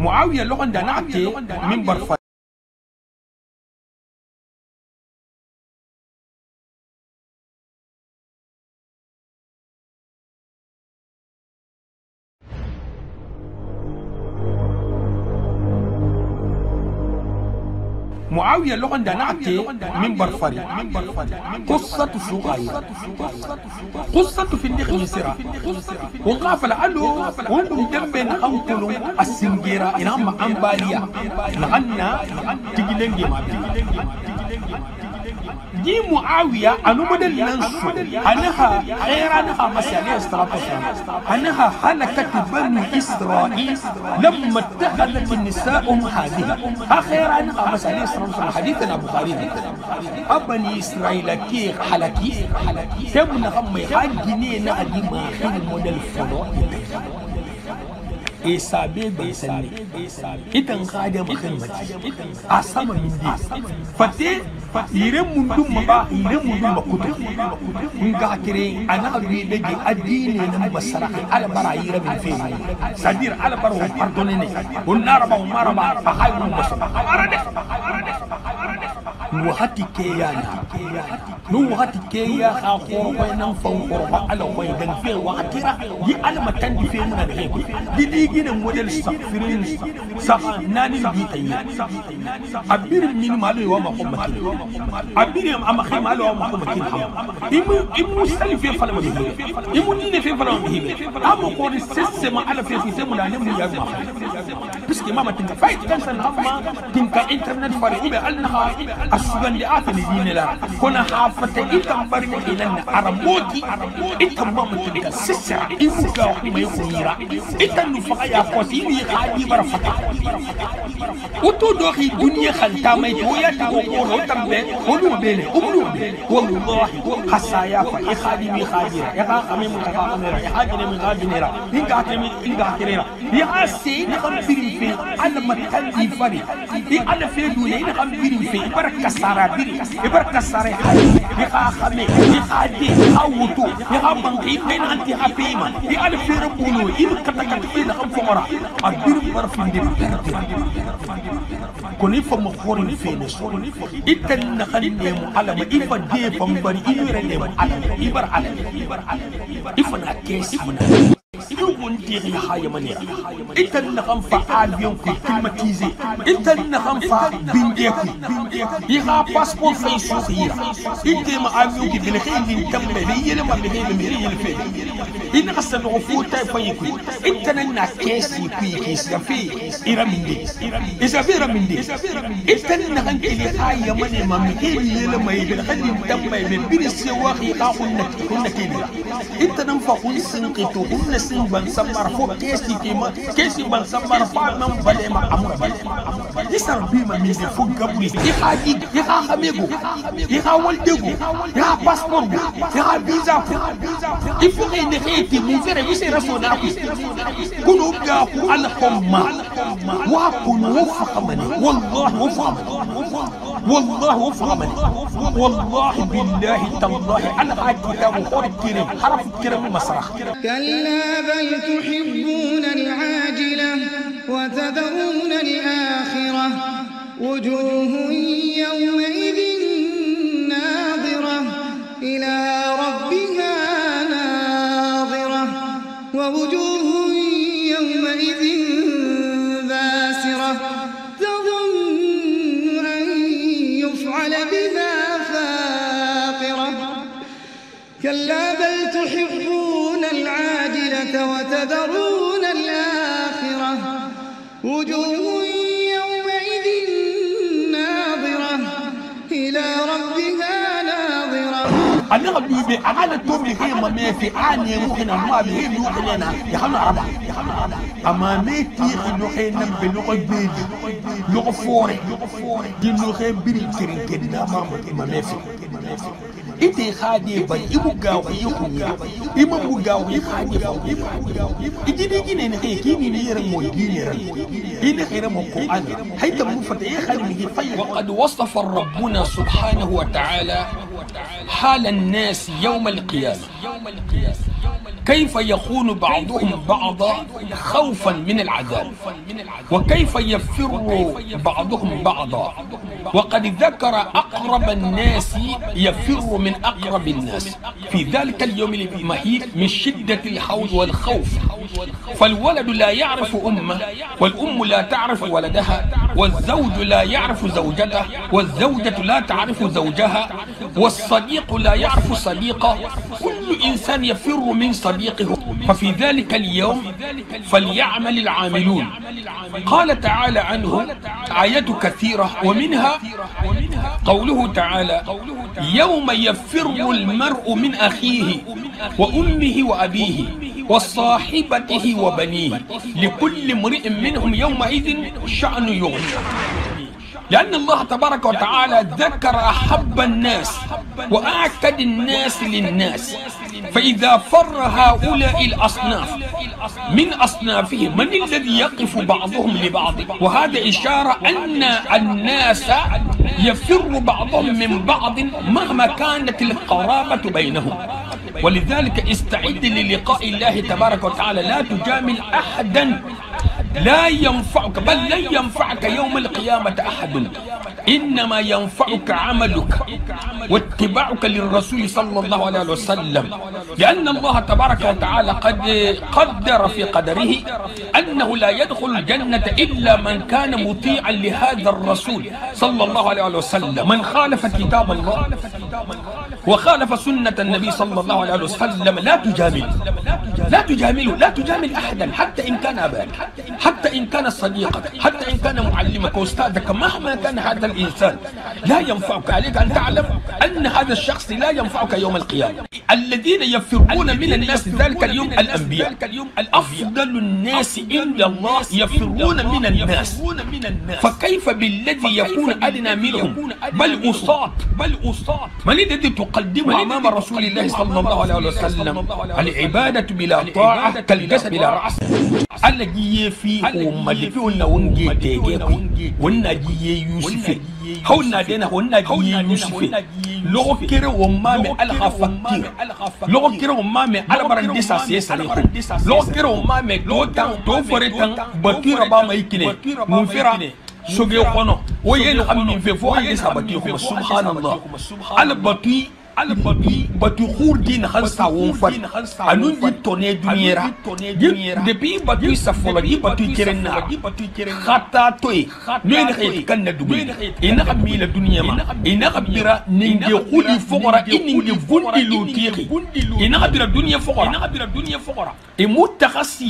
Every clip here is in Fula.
معاوية لغن دانعتي من برفا معاوية لغن دانعتي من برفري قصة سوغاية قصة في النخ مصيرة وقاف لعلو وانتم جنبين أنقلوا السنجيرة إنهم أنبالية لغنا تجلنجي ما دي معاوية أنا بدل ننسو أنها غيرانها مسألة استراتيجية أنها حلقة بني إسرائيل لما اتخذت النساء هذه أخيرانها مسألة استراتيجية حديثنا بخاري أبني إسرائيل كيف حلقي تمنى هم يحجنين أدي ما خير موديل فلو إسابي بيسني إتن خادم خدمتي أسمى من دي فتي يرم مندوم مبا يرم مندوم بكتر نقاكري أنا أريد أجي أديني نمبسرح على برا يرم فين سدير على برا وبردونني والناربا وماربا أخاي نمبسرح وهاتي كيانا وهاتي كيا خاخور وينام فوق على ويدن في وعترة دي على ما تندي في من الهيك دي جينا موديل سفرين صح ناني بيتي أبير من مالي وما قمتين أبير أما خير مالي وما قمتين إمو سالي في فلان به إمو نيني في فلان به أما قول السيستم على في سيستم لا نمو يا ما بس كمان تنك فايت كنسل هما تنك إنترنت فريق بأنها السودان دي آتني دين لا كنا حافظة إتم برمو إلنا عربوتي إتم ماما تنك سسرع إفوكا وما يخيرا إتم نفقا يا قوسيني خادي برفتا وتو دوخي دنيا خلطامي ويا تقول وتنبه ولو بيني أملو بيني والله خسايا فإخادي ميخاديرا يخا خمي متخاقميرا يخادي ميخاديرا إنقاتريرا يخا سيد خمسين في على ما تنجي فري على في دولي خمسين في بركة سارة بيري بركة سارة يخا خمي يخادي أوتو يخا بنقي بين أنت حبيما يخا في ربولو إذا كتكت فين خمفورا أبير برفين دي كوني فمخورين فينس إتن نخلي معلم إفا دي فمبري إيرن معلم إبر علم إفا نكيس يوم تيجي حاجة منيرة أنت النخم فعال يوم كلمتيزي أنت النخم فبنديكي يها باسبور في سوقيا أنت ما عاملوكي بالخيل تملي هي لما بهي بمهري الفيل إن قصد عفوتا فيكي أنت لنا كيسي كيسي في إيرامندي إذا في إيرامندي أنت النخم كلي حاجة مني ما مهري لما يبالخيل تملي ببين السواقي قاقنا كيلي أنت ننفقون سنقيتو ban sambar fo kesi ban sambar fa nan bale ma amura bale isar bi ma mi fo gabri haji ha hamego ha waldego ha passport ha visa il faut que ne reti mu fere mi se rasona ku kunu ga ku al qomma wa kunu wafaqamani wallahi wafaqamani والله وفقمني والله بالله تالله على كتاب خور الكريم حرف الكريم مسرح كلا بل تحبون العاجلة وتذرون الآخرة وجوه يومئذ ناظرة إلى ربها ناظرة ووجوه يومئذ باسرة كلا بل تحبون العاجلة وتذرون الآخرة وجوه يومئذ ناظرة إلى ربها ناظرة أنا أبي أنا تومي هي ما في عاني ممكن ما به لوحنا يحنا ربع أما نتي لوحنا بلوح بيد لوح فوري دي لوح بيد كرين كده ما في إنتي خادي بي إبوغاو يخوني إبوغاو يخادي إجيني نخي كيني نيرمو إني خيرمو القرآن حيث مفتح يخلي فيه وقد وصف ربنا سبحانه وتعالى حال الناس يوم القيامة كيف يخون بعضهم بعضا خوفا من العذاب، وكيف يفر بعضهم بعضا، وقد ذكر أقرب الناس يفر من أقرب الناس في ذلك اليوم المهيب من شدة الحول والخوف. فالولد لا يعرف أمه، والأم لا تعرف ولدها، والزوج لا يعرف زوجته، والزوجة لا تعرف زوجها، والصديق لا يعرف صديقه، كل إنسان يفر من صديقه. ففي ذلك اليوم فليعمل العاملون. قال تعالى عنه آيات كثيرة، ومنها قوله تعالى: يوم يفر المرء من أخيه وأمه وأبيه وصاحبته وبنيه لكل امرئ منهم يومئذ شأن يغنيه. لأن الله تبارك وتعالى ذكر أحب الناس وأعكد الناس للناس، فإذا فر هؤلاء الأصناف من أصنافهم من الذي يقف بعضهم لبعض؟ وهذا إشارة أن الناس يفر بعضهم من بعض مهما كانت القرابة بينهم. ولذلك استعد للقاء الله تبارك وتعالى، لا تجامل أحدا لا ينفعك، بل لن ينفعك يوم القيامة أحد، إنما ينفعك عملك واتباعك للرسول صلى الله عليه وسلم. لأن الله تبارك وتعالى قد قدر في قدره أنه لا يدخل الجنة إلا من كان مطيعا لهذا الرسول صلى الله عليه وسلم. من خالف كتاب الله وخالف سنة النبي صلى الله عليه وسلم لا تجامل، لا تجامله، لا تجامل أحدا، حتى إن كان أباك، حتى إن كان صديقك، حتى إن كان معلمك وأستاذك، مهما كان هذا الإنسان لا ينفعك. عليك أن تعلم أن هذا الشخص لا ينفعك يوم القيامة. الذين يفرون من الناس ذلك اليوم الأنبياء، أفضل الناس عند الله يفرون من الناس، فكيف بالذي يكون أدنى منهم؟ بل أصاط. من الذي تقدمه أمام رسول الله صلى الله عليه وسلم؟ العبادة بلا طاعة كالجسد بلا رأس. Allah giye fi umalifi wonna wonge tege ku wonna giye yusufe hawna dena wonna giye yusufe logo kere womma me alha fakir logo kere womma me albaran disa sesare ku logo kere womma me to foretan bakira ba mai kine mun fira soge kono woyen hammin fe fo hande sabati ko subhanallah batu khurdin khansa won fat anun di tone duniera depuis batu safola di batu kerenna khata toy men khayt kan na dubi ina khamila dunya ma ina khabira ninge khuli fogora ininge bundi lutiri ina khabira dunya fogora e mutakhasi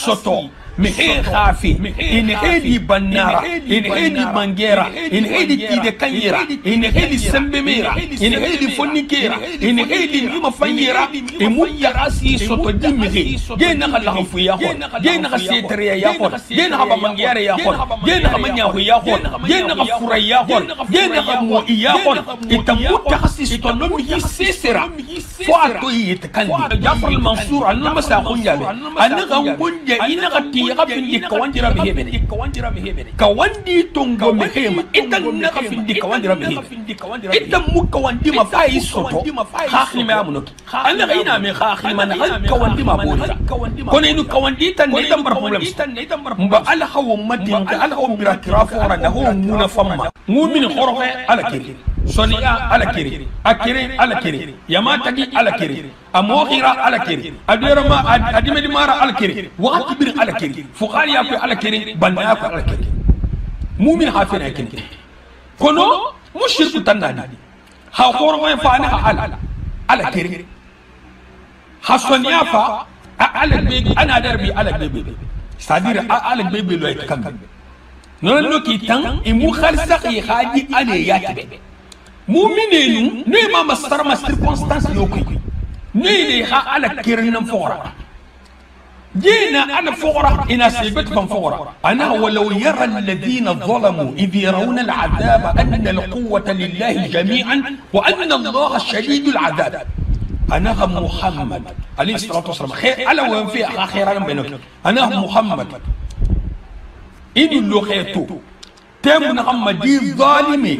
soto mehe khafi in hedi banara in hedi mangera in hedi tide kanyera in hedi sembemera in hedi fonikera in hedi nima fanyera e mutakhasi soto dimhe gena khala khafu ya khon gena khasetre ya khon gena khaba mangera ya khon gena khamanya ya khon gena khafura ya khon gena khamo ya khon itamutakhasi soto nomi sesera fo atoyi itkandi Jafar al-Mansur anama sa khunjabe anaga ngunje ina khati kafindi kawandira behebene kawandi tongo mehema itan na kafindi kawandira behebe itan mukawandi ma fai soto khakhi ma amunoki anaga ina me khakhi man kawandi ma bolta kono inu kawandi tan ne tan bar problem mba al hawmatin al hawmira kirafora na ho muna famma mu'min khorofe ala kiri sonia ala kiri akire ala kiri yamatagi ala kiri amokhira ala kiri adirama adimedi mara ala kiri waqti bir ala kiri fuqari ya ko ala kiri banna ko ala kiri mu'min hafina kiri kono mushriku tanadi ha khoro fa ana ala kiri hasonia fa ala be ana darbi ala be c'est-à-dire ala be lo kan non no ki tan e mu khalsa ki haji ale yati mu'minenu ne ma masar ma circonstance lokoy ne ne ha ala kirnan fora جينا أنا فقرة إن سيبتكم فقرة أنا ولو يرى الذين ظلموا إذ يرون العذاب أن القوة لله جميعا وأن الله شديد العذاب. أنا محمد عليه الصلاة والسلام خير ألا وين في خيرا بينك أنا محمد إن اللي خيرتو تم محمد دي ظالمي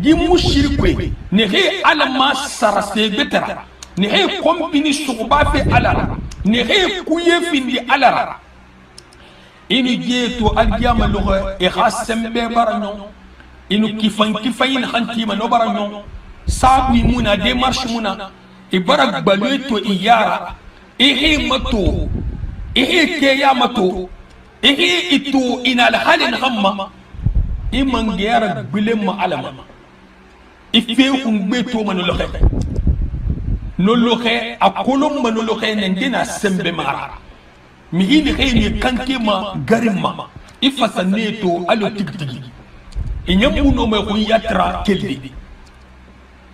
دي مشركي نهي على ما سر سيبترا نهي كم بني سوبا في ألارا نهي كويه في دي ألارا إنو جيتو الجام لغة إخاسم ببرنو إنو كيفين خنتي من ببرنو سابي مونا ديمارش مونا إبرك بلوتو إيارا إيه متو إيه كيا متو إيه إتو إن الحال نغمى إمان جيارك بلما علما إفيكم بيتو من لغة نلوخي أقولم من لوخي نندنا سمبي مارا مهيني خيني كانكي ما غارما إفاسانيتو ألو تيكتيكي إنيامونو مهوي ياترا كيلدي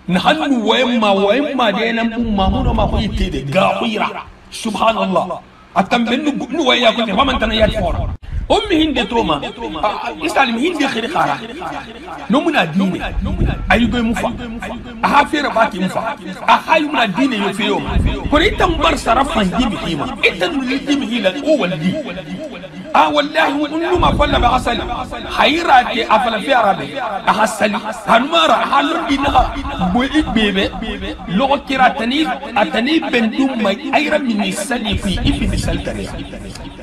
نحن وإما دينا مامونو مهوي تيدي غاويرا سبحان الله أتنبنو نويا كنت فمن تنيات فور أمي هندي توما إسلام هندي خير خارا نمنا ديني أيوة مفا أحافير باتي مفا أحايو من الدين يفيوم كوريتا مبار صرفا جيبي هيما إتا نولي جيبي هيلا أول دي والله ونو ما فلا بغسل حيراتي أفلا في عربي أحسلي هنمارا حالو دينها بوئيك بيبي لغة كرا أتني بندوم ما أيرا من السلي في إفي بسلتني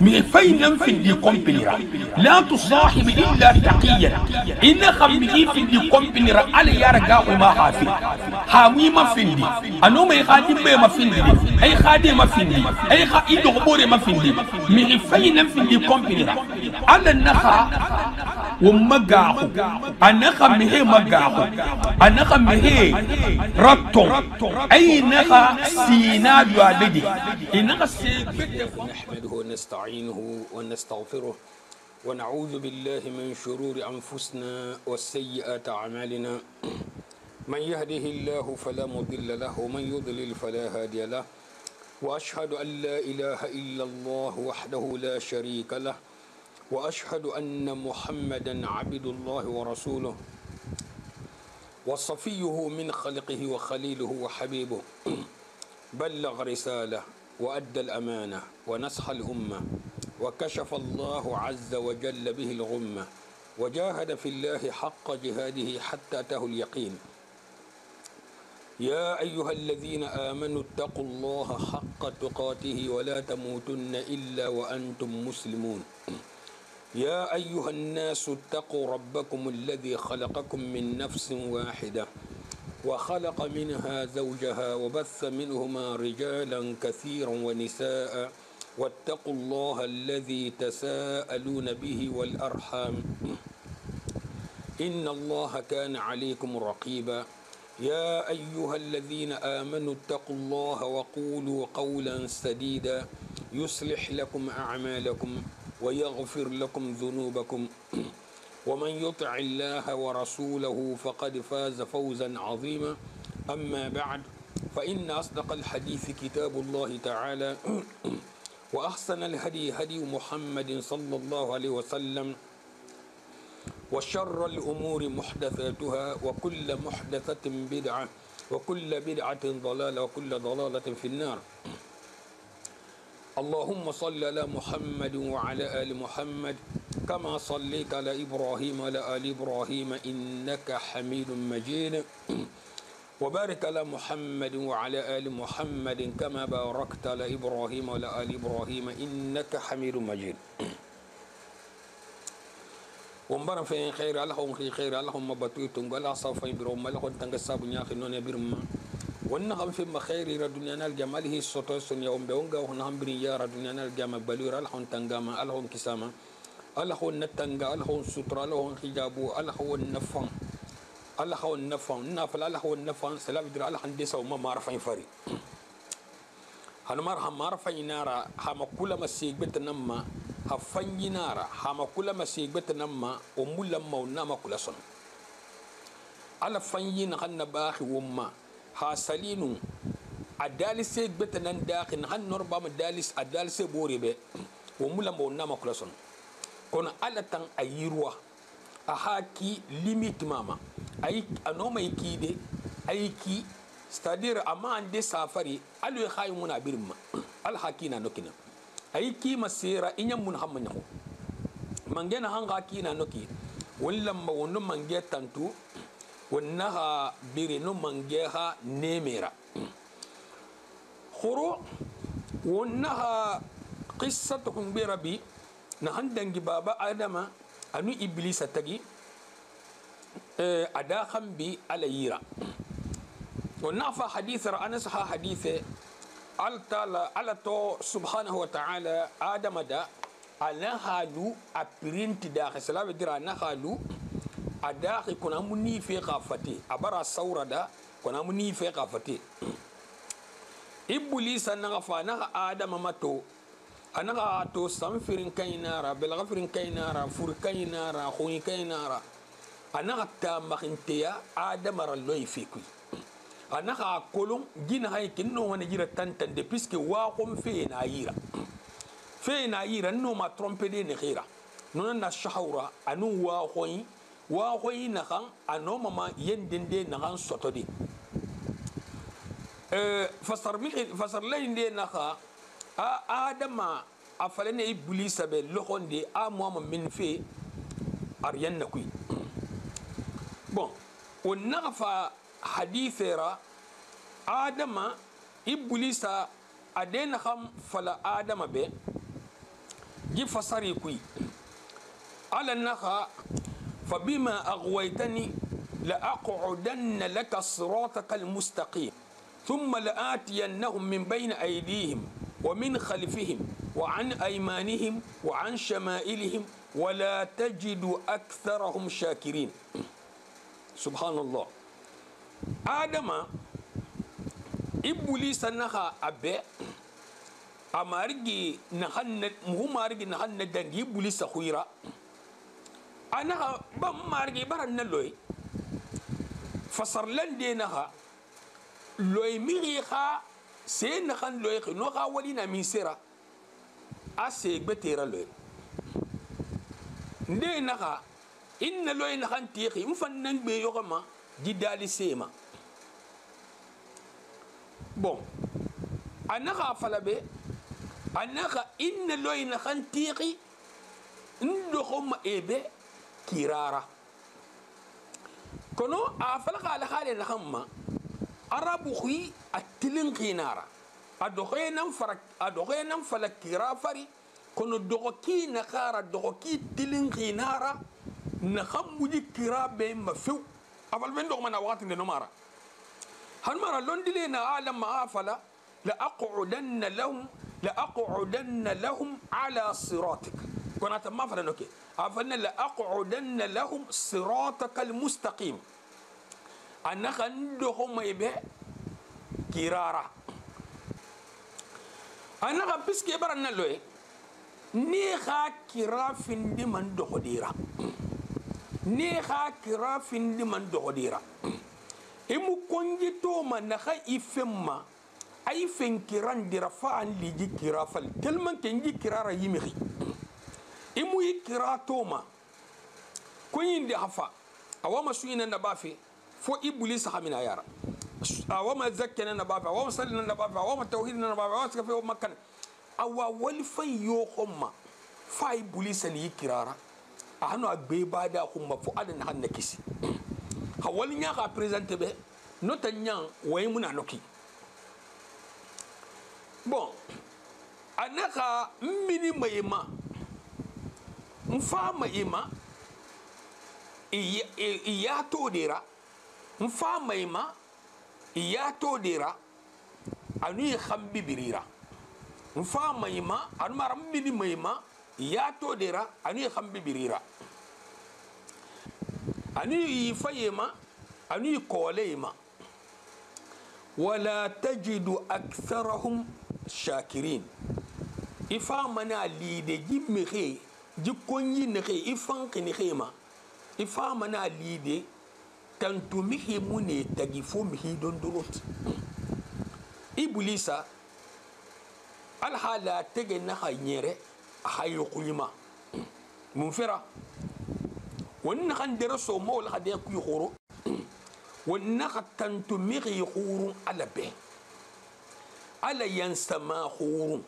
من فين في دي كومبنيرا لا تصاحب إلا تقيا إن خمي في دي كومبنيرا على يارجا وما خافي حامي ما فيندي أنو ما يخادم بي ما فيندي أي خادم ما فيندي أي خائد غبوري ما فيندي من فين في دي كومبنيرا على النخا ومجاحو النخا مهي مجاحو النخا مهي ربطو أي نخا سيناد وعبدي النخا نحمده ونستعينه ونستغفره ونعوذ بالله من شرور أنفسنا وسيئات أعمالنا من يهده الله فلا مضل له ومن يضلل فلا هادي له وأشهد أن لا إله إلا الله وحده لا شريك له وأشهد أن محمدا عبد الله ورسوله وصفيه من خلقه وخليله وحبيبه بلغ رسالة وأدى الأمانة ونصح الأمة وكشف الله عز وجل به الغمة وجاهد في الله حق جهاده حتى أتاه اليقين يا أيها الذين آمنوا اتقوا الله حق تقاته ولا تموتن إلا وأنتم مسلمون يا أيها الناس اتقوا ربكم الذي خلقكم من نفس واحدة وخلق منها زوجها وبث منهما رجالا كثيرا ونساء واتقوا الله الذي تساءلون به والأرحام إن الله كان عليكم رقيبا يا أيها الذين آمنوا اتقوا الله وقولوا قولا سديدا يصلح لكم أعمالكم ويغفر لكم ذنوبكم ومن يطع الله ورسوله فقد فاز فوزا عظيما أما بعد فإن أصدق الحديث كتاب الله تعالى وأحسن الهدي هدي محمد صلى الله عليه وسلم وشر الأمور محدثاتها وكل محدثة بدعة وكل بدعة ضلالة وكل ضلالة في النار اللهم صل على محمد وعلى آل محمد كما صليت على إبراهيم وعلى آل إبراهيم إنك حميد مجيد وبارك على محمد وعلى آل محمد كما باركت على إبراهيم وعلى آل إبراهيم إنك حميد مجيد ومبارك في خير اللهم في خير اللهم بطيتم ولا صافين برم اللهم تنقصاب نياخي نون برم ونحن في خير الدنيا الجمال هي سوتوسن يوم بونغا ونحن بريا الدنيا الجمال بلور اللهم تنغاما اللهم كساما اللهم نتنغا اللهم سترا اللهم حجابو اللهم نفهم اللهم نفهم نافل اللهم نفهم سلام در اللهم ديسا وما معرفين فري هنمار هم معرفين نارا هم كل ما سيغبت نما هفني نارا هم كل ما سيغبت نما ومولا ما ونما كل سن على فني نحن باخي وما hasalinu adalise betanan dakin han norba madalis adalise boribe wo mula mo nama kulason kono alatan ayirwa a haki limit mama ay anoma ikide ayki c'est-à-dire ama ande safari alu khay muna birma al hakina nokina ayki masira inyam mun hamma nyako mangena hanga kina noki wala ma wono mangi tantu ونها بيرنو منجها نيميرا خرو ونها قصتهم بربي نهندن بابا آدم أنو إبليس تجي أداخم بي على يرا ونعفى حديث أنس حديث على تو سبحانه وتعالى آدم دا أنا هالو أبرنت داخل سلام درا أنا هالو أداخل كنا مني في قافتي أبرا الصورة دا كنا مني في قافتي إبليس نغفى نغ آدم ماتو أنا تو سامفرين كينارا بلغفرين كينارا فور كينارا خوي كينارا أنا تامخنتيا آدم رلوي فيكوي أنا كولون جينا هاي كنو وانا جيرا تنتن دي بيسكي واقوم فين عيرا فين عيرا نو ما ترومبي نخيرا نونا نشحورا أنو واقوي نخان أنو ماما يندن دي نخان سوتو دي فصر لين دي نخا آدم أفلنا إبليس بلغون دي آموام من في أريان نكوي bon ونغفى حديث را آدم إبليس أدين خم فلا آدم به جي فصري كوي على النخا فبما أغويتني لأقعدن لك صراطك المستقيم ثم لآتينهم من بين أيديهم ومن خلفهم وعن أيمانهم وعن شمائلهم ولا تجد أكثرهم شاكرين سبحان الله آدم إبليس نخا أبي أمارجي نخن مارجي نخن دنجي إبليس خويرا أنا بمارجي برنا لوي فصر لندي نخا لوي ميخا سين نخن لوي نخا ولينا من سيرا أسيق بتيرا لوي ندي نخا إن لوي نخن تيخي مفنن بيوغما جدالي سيما bon anaka falabe anaka inna loyna khantiki ndokhom ebe kirara kono afalaka ala khale na khamma arabu khi atilin qinara adokhenam falak kirafari kono dokoki na khara dokoki tilin qinara na khamuji kirabe mafu afal ben dokma na waqti no mara هنمر لندلنا عالم عافلا لأقعدن لهم على صراطك كنا ما فلا نوكي عفنا لأقعدن لهم صراطك المستقيم أنا خندهم يبه كرارة أنا خبيس كبرنا لوي نيخا كرافين دي من دخديرا نيخا كرافين دي من دخديرا imu konji to ma naka ifemma ay fen kiran dira fa an liji kira fal telman kenji kirara yimixi imu ikira to ma koyindi hafa awama suyina nabafi fo iblis hamina yara awama zakkana nabafi awama sallina nabafi awama tauhidina nabafi awama skafe o makkan awa wal fay yo khomma fa iblis li kirara ahno agbe bada khumma fo adan hanna kisi hawali nya ka présenter be notanyan way muna noki bon anaka mini mayema mfa mayema iya to dira mfa mayema iya to dira anu khambi birira mfa mayema anu maram mini mayema iya to dira anu khambi birira أني فيما أني قوليما ولا تجد أكثرهم شاكرين إفامنا ليدي جمخي جكوني نخي إفانك نخيما إفامنا ليدي تنتمخي مني تجفو مخي دون دروت إبليسا الحالة تجينا خينيري حيقيما منفرة ونخن درسو مول خدي كي خورو ونخ تنتمغي خورو على به على ينسما خورو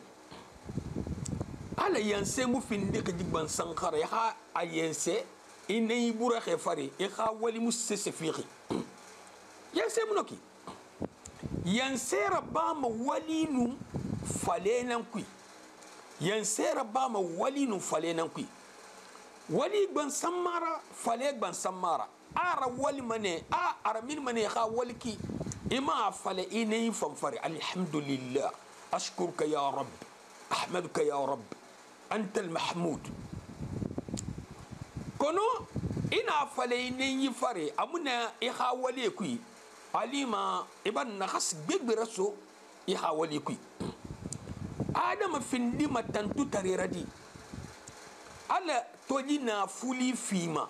على ينسى مفندق جبان سنخر يخا ينسى إني برا خفري يخا ولي مسسفيخي ينسى منوكي yansera bama walinu falenan kui yansera bama walinu falenan kui wali gban samara fale gban samara ara wali mane a aramin mane kha walki ima fale ine fanfari alhamdulillah ashkuruka ya rabb ahmaduka ya rabb anta almahmud kono ina fale ine fare amuna ikha wali kui alima iban nakhas bigbira so ikha wali kui adama findi matantu tariradi ala toji na fuli fima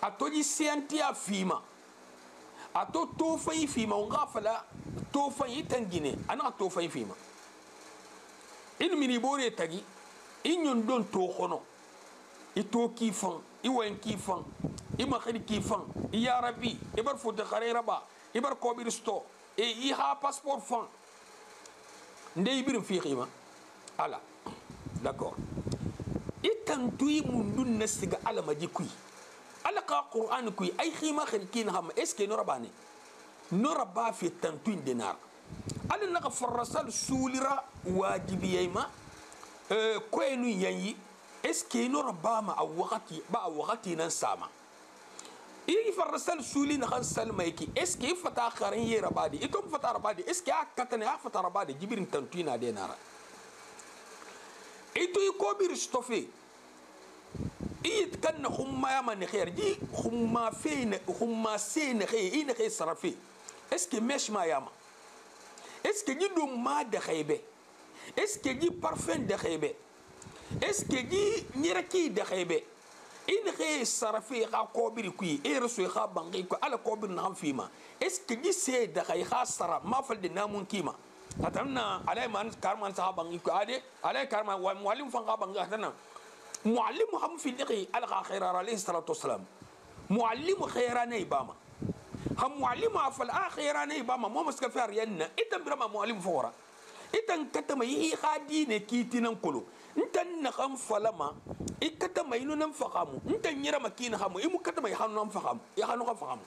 a toji siantia fima a to tofai fima nga fala tofai tangine ana tofai fima in mini bore tagi in yon don to khono ito kifan iwen kifan ima khiri kifan ya rabbi ibar fu de kharira ba ibar ko bir sto e i ha passeport fan ndey birum fi khima ala d'accord itan tuyi mundun nasiga ala maji kuy ala ka qur'an kuy ay khima khirkin ham est ce que no rabane no rabba fi tantuin dinar ala naka farasal sulira wajibiyayma ko enu yanyi est ce que no rabba ma awaqati ba awaqati nan sama i farasal sulina khan salmayki est ce que fata kharin ye rabadi itom fata rabadi est ce que akatane fata rabadi jibrin tantuina dinara itu ko bir stofe iyit kan khumma ya man khair ji khumma fein khumma sen khair in khair sarafi est ce que mesh ma yama est ce que ji dum ma de khaybe est ce que ji parfum de khaybe est ce que ji nyiraki de khaybe in khair sarafi kha ko bir kuyi e rasu kha bangi ko ala ko bir na fima est ce que ji se de khay kha sara ma fal de namun kima atamna alay man karman sahaban ko ade alay karman wa muallim fan gaban gatana muallim ham fi liqi al khaira alayhi salatu wassalam muallim khairana ibama ham muallim afal akhirana ibama mo maska far yanna itan birama muallim fora itan katama yi khadine kitinan kulu intan na kham falama ikatama inu nan faqamu intan yira makina hamu imu katama yi hanu nan faqamu ya hanu kan faqamu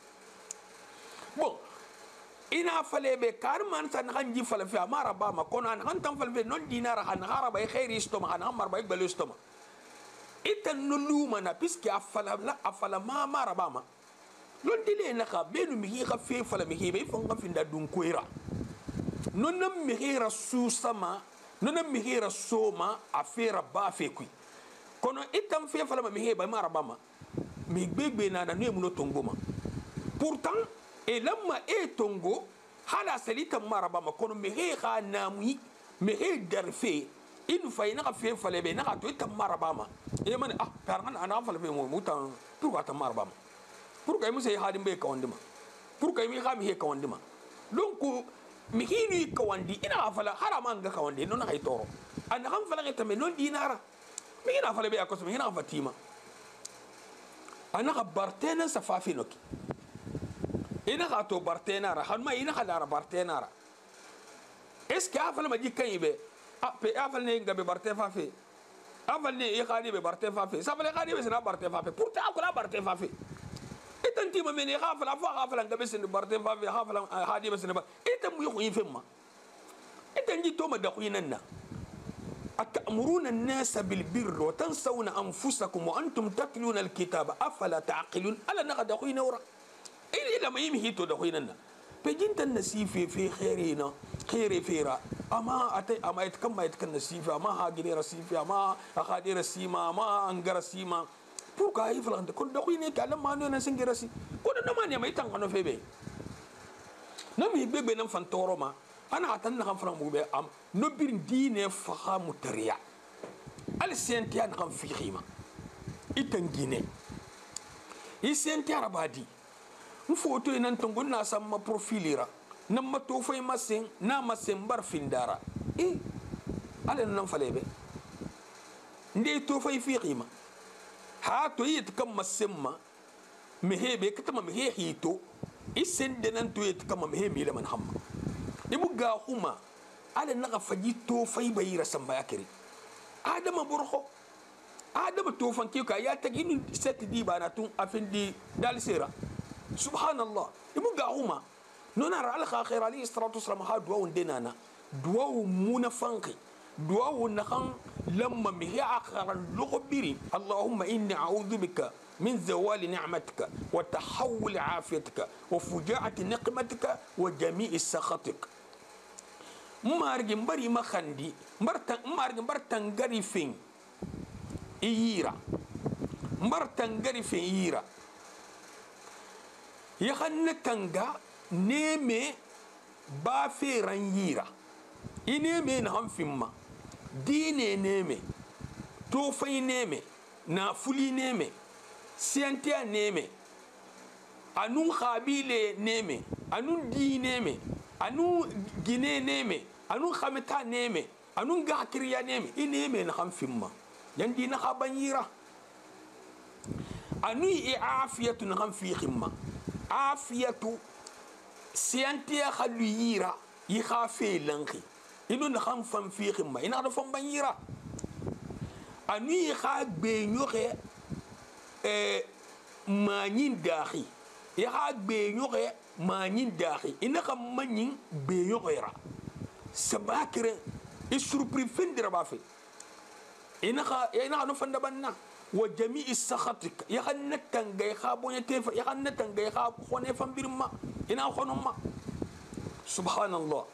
bon ina fale be karman san hanji fale fi amara ba ma kono an hantam fale be non dinara han haraba khairi istoma han amar ba gbalo istoma itan no luma na piski afala la afala ma mara ba ma lon dile na ka benu mi ka fe fale mi be fon ga finda dun koira non nam mi hira su sama non nam mi hira soma afera ba fe kui kono itan fe fale mi he ba mara ba ma mi gbegbe na na no mu no tongo ma pourtant et lamma e tongo hala salita maraba ma kono me he kha namui me he darfe in fa ina ka fe fale be na ka to ita maraba ma e man ah par ana fale be mo mutan pour ka ta maraba ma pour ka mu se hadim be ka wandima pour ka mi kha mi he ka wandima donc mi hini ka wandi ina fala harama nga ka wandi non hay toro an ham fala ta me non dinara mi ina fale be akos mi ina fatima ana ka bartena safafi noki ina ka to bartenara hanma ina ka dara bartenara est ce que afal ma ji kan ibe pe afal ne ngabe barte fafe afal ne e khadi be barte fafe sabale khadi be sina barte fafe pourtant akula barte fafe itanti ma mene khafala fa khafala ngabe sin barte fafe khafala khadi be sina ba itam mu yi femma itanji to ma da khuyinanna أتأمرون الناس بالبر وتنسون أنفسكم وأنتم تتلون الكتاب أفلا تعقلون ألا نقد أخوي نورا إلا ما يمهي تو دخويننا بجنت النسيف في خيرنا خير فيرا أما أتي أما يتكم ما يتكن النسيف أما هاجري رسيف أما أخادي رسيما أما أنجر رسيما pourquoi il faut que kon doxine ka lam manu na singera si ko na man ya may tan kanu febe nam hi bebe nam fan toroma ana atan na kan fran mu be am no bir dine fa mutariya al sentian kan fi khima itangine isenti arabadi mfoto ina ntongo na samma profilira namma to fay masen na masen bar findara ala nan falebe ndey to fay fi khima ha to yit kam masemma mehebe katama mehe hito isen denan to yit kam mehe la man hamma ibu ga huma ala naga faji to fay bayira samba yakiri adama burho adama to fanki ka ya tagini set di bana tun afindi dal sera subhanallah ibu ga huma نونار على خير عليه الصلاة والسلام ها دعاء دينانا دعاء منافنقي دعاء نخان لما مهي آخر اللغبيري اللهم إني أعوذ بك من زوال نعمتك وتحول عافيتك وفجاعة نقمتك وجميع سخطك مارجن بري ما خندي مارجن برتنغري فين إيرا مرتنغري فين إيرا يخن تنغا نيمي بافي رنيرا إنيمي نهم فيما ديني نيمي توفي نيمي نافولي نيمي سيانتيا نيمي أنو خابيلي نيمي أنو دي نيمي أنو جيني نيمي أنو خامتا نيمي أنو غاكريا نيمي إنيمي نهم فيما يندي نخابنيرا أنو عافية نهم في خما عافية سيانتيا خلويرا يخافي لنخي إنو نخم فم في خما إنا نفهم بنيرا أنو يخاك بينيوغي مانين داخي يخاك بينيوغي مانين داخي إنا خم مانين بينيوغيرا سباكرا السربري فندر بافي إنا نفهم دبنا وجميع سخطك يخن تنغا يخابون يتيف يخن تنغا يخاب خوني فم بيرما إنا خونما سبحان الله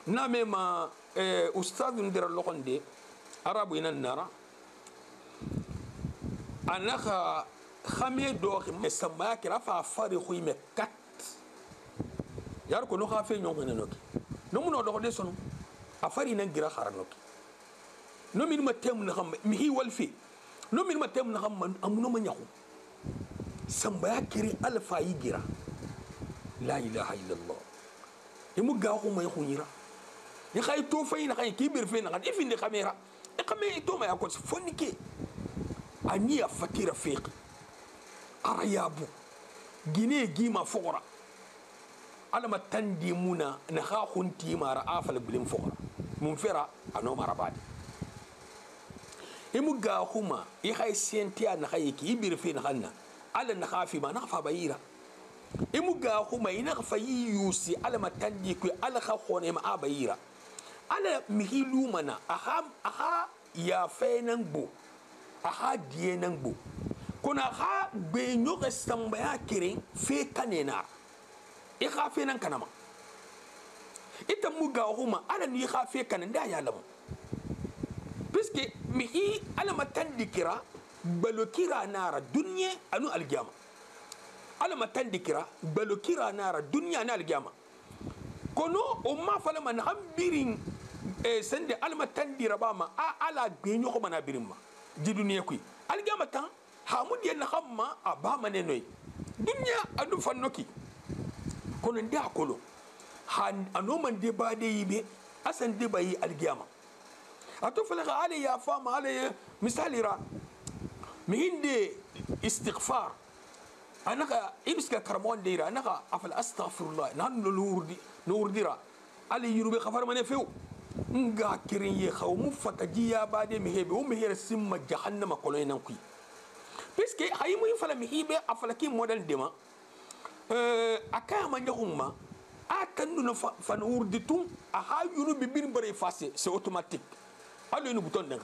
نامي ما أستاذ ندير اللغن دي عربو إنا النار أنا خمي دوخي مسماك رفع فارخوي مكات ياركو نوخا في نيوخي نوكي نمو دوخ دي سنو أفاري ننجرا خارنوكي نمين ما تيم نخم مهي والفي نمين ما تيم نخم أمونو من يخو سمباكري ألفا يجرا لا إله إلا الله يمو غاخو ما يخو نيرا يخاي توفين خاي كبير فين خاي إفين دي خميرا إقامي توما يأكل فونيكي أني أفتير فيق أريابو جيني جيما فقرا على ما تندي منا نخاخون تيما رأفل بلين فقرا منفرا أنو مرابادي يمو غاخو ما يخاي سينتيا نخاي كبير فين خانا على نخافي ما نخفى بايرا يمو غاخو ما ينخفى يوسي على ما تندي كوي على خاخون ما بايرا على مهيلو منا أها يا فينن بو أها دينن بو كنا أها بينيوغ استنبيا كيرين في كنينا إخا فينن كنما إتا مغاهما على نيخا في كنن دا يعلم بسكي مهي على ما تندكرا بلوكيرا نار الدنيا أنو الجامع على ما تندكرا بلوكيرا نار الدنيا أنو الجامع كنو أما فلما نهم بيرين sende alma tandira bama ala gbenyo ko mana birimma di duniya kuy algama tan hamud yen xamma abama ne noy dunya adu fannoki kono nda kolo han anoman de bade yibe asan de bayi algama ato fala ala ya fama ala misalira mihinde istighfar anaka ibiska karmon deira anaka afal astaghfirullah nan nurdira ali yurube khafar mane few nga kirin ye xaw mu fataji ya bade mi hebe o mi here simma jahannama koloy nan kuy puisque hay mu fala mi hibe afala ki model dema aka ma nyahumma atandu na fan urditum a ha yuru bi bir bare face c'est automatique allo ni bouton nek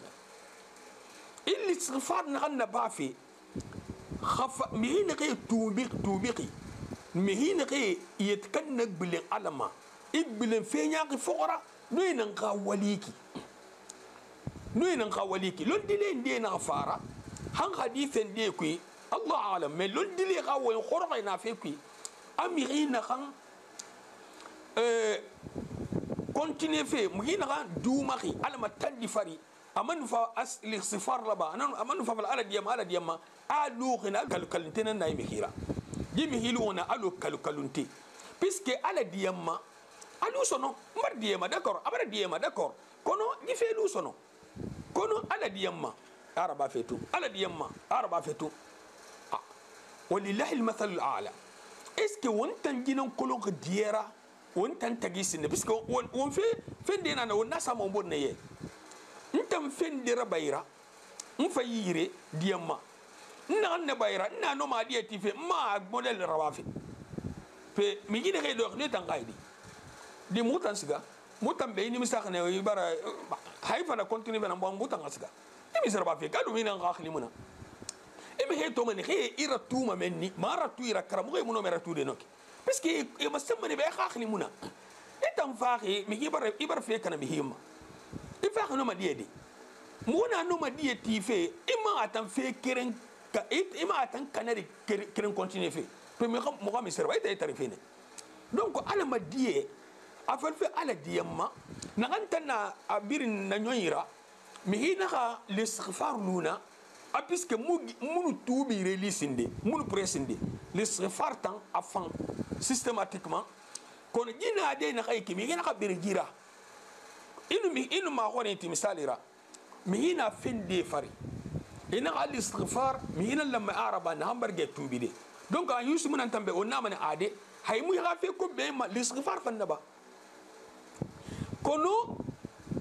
il istighfar na ganna ba fi khafa mi hin qi tubiqi mi hin qi yetkannak bil alama ibbil fi nyaqi fuqra نوين نقاوليكي لون دلي ندي نغفارا هن حديث ندي كوي الله أعلم من لون دلي غاوين خرقنا في كوي أميرين خان كونتيني في مهين خان دوماخي على ما تندي فري أمن فا الاستغفار لبا أمن فا على ديما ألو خنا كالكالنتين ناي مهيرا دي مهيلونا ألو كالكالنتي بيسكي على ديما alu sono mar diema d'accord abara diema d'accord kono di fe lu sono kono ala diema araba fetu ala diema araba fetu walillahi almathal al'a est ce que wontan ginan kolon ko diera wontan tagisine parce que won fende na won nasa mo bonne ye ntam fende rabayra fa yire diema na bayra na no ma dieti fe ma model rawafi pe mi gide ke do ne tan gaidi di mutan siga mutan be ni misaka ne ibara haifa na continue na mutan siga mi serba fe kadu mina ngakhli muna imi he to mani he ira tuma menni mara tu ira karamu he muno mera tu de noki parce que e masama ne be ngakhli muna etam faaxi mi ibar fe kana mi hima e faax no ma diedi mona no ma dieti fe ima atan fe keren ka ima atan kanari keren continue fe pe mi xam mo xam serba ite tarife ne donc ala ma die afal fe ala diyamma na gantana abirin na nyoira mi hina ka l'istighfar luna a puisque munu tubi relisinde munu presinde l'istighfar tan afan systématiquement kono jina de na kay kimi hina ka birgira inu ma khone ti misalira mi hina finde fari ina al-istighfar mi hina lamma araba na hambarge tubi de donc an yusu munan tambe onna man ade hay mu ha fe ko be ma l'istighfar fannaba kono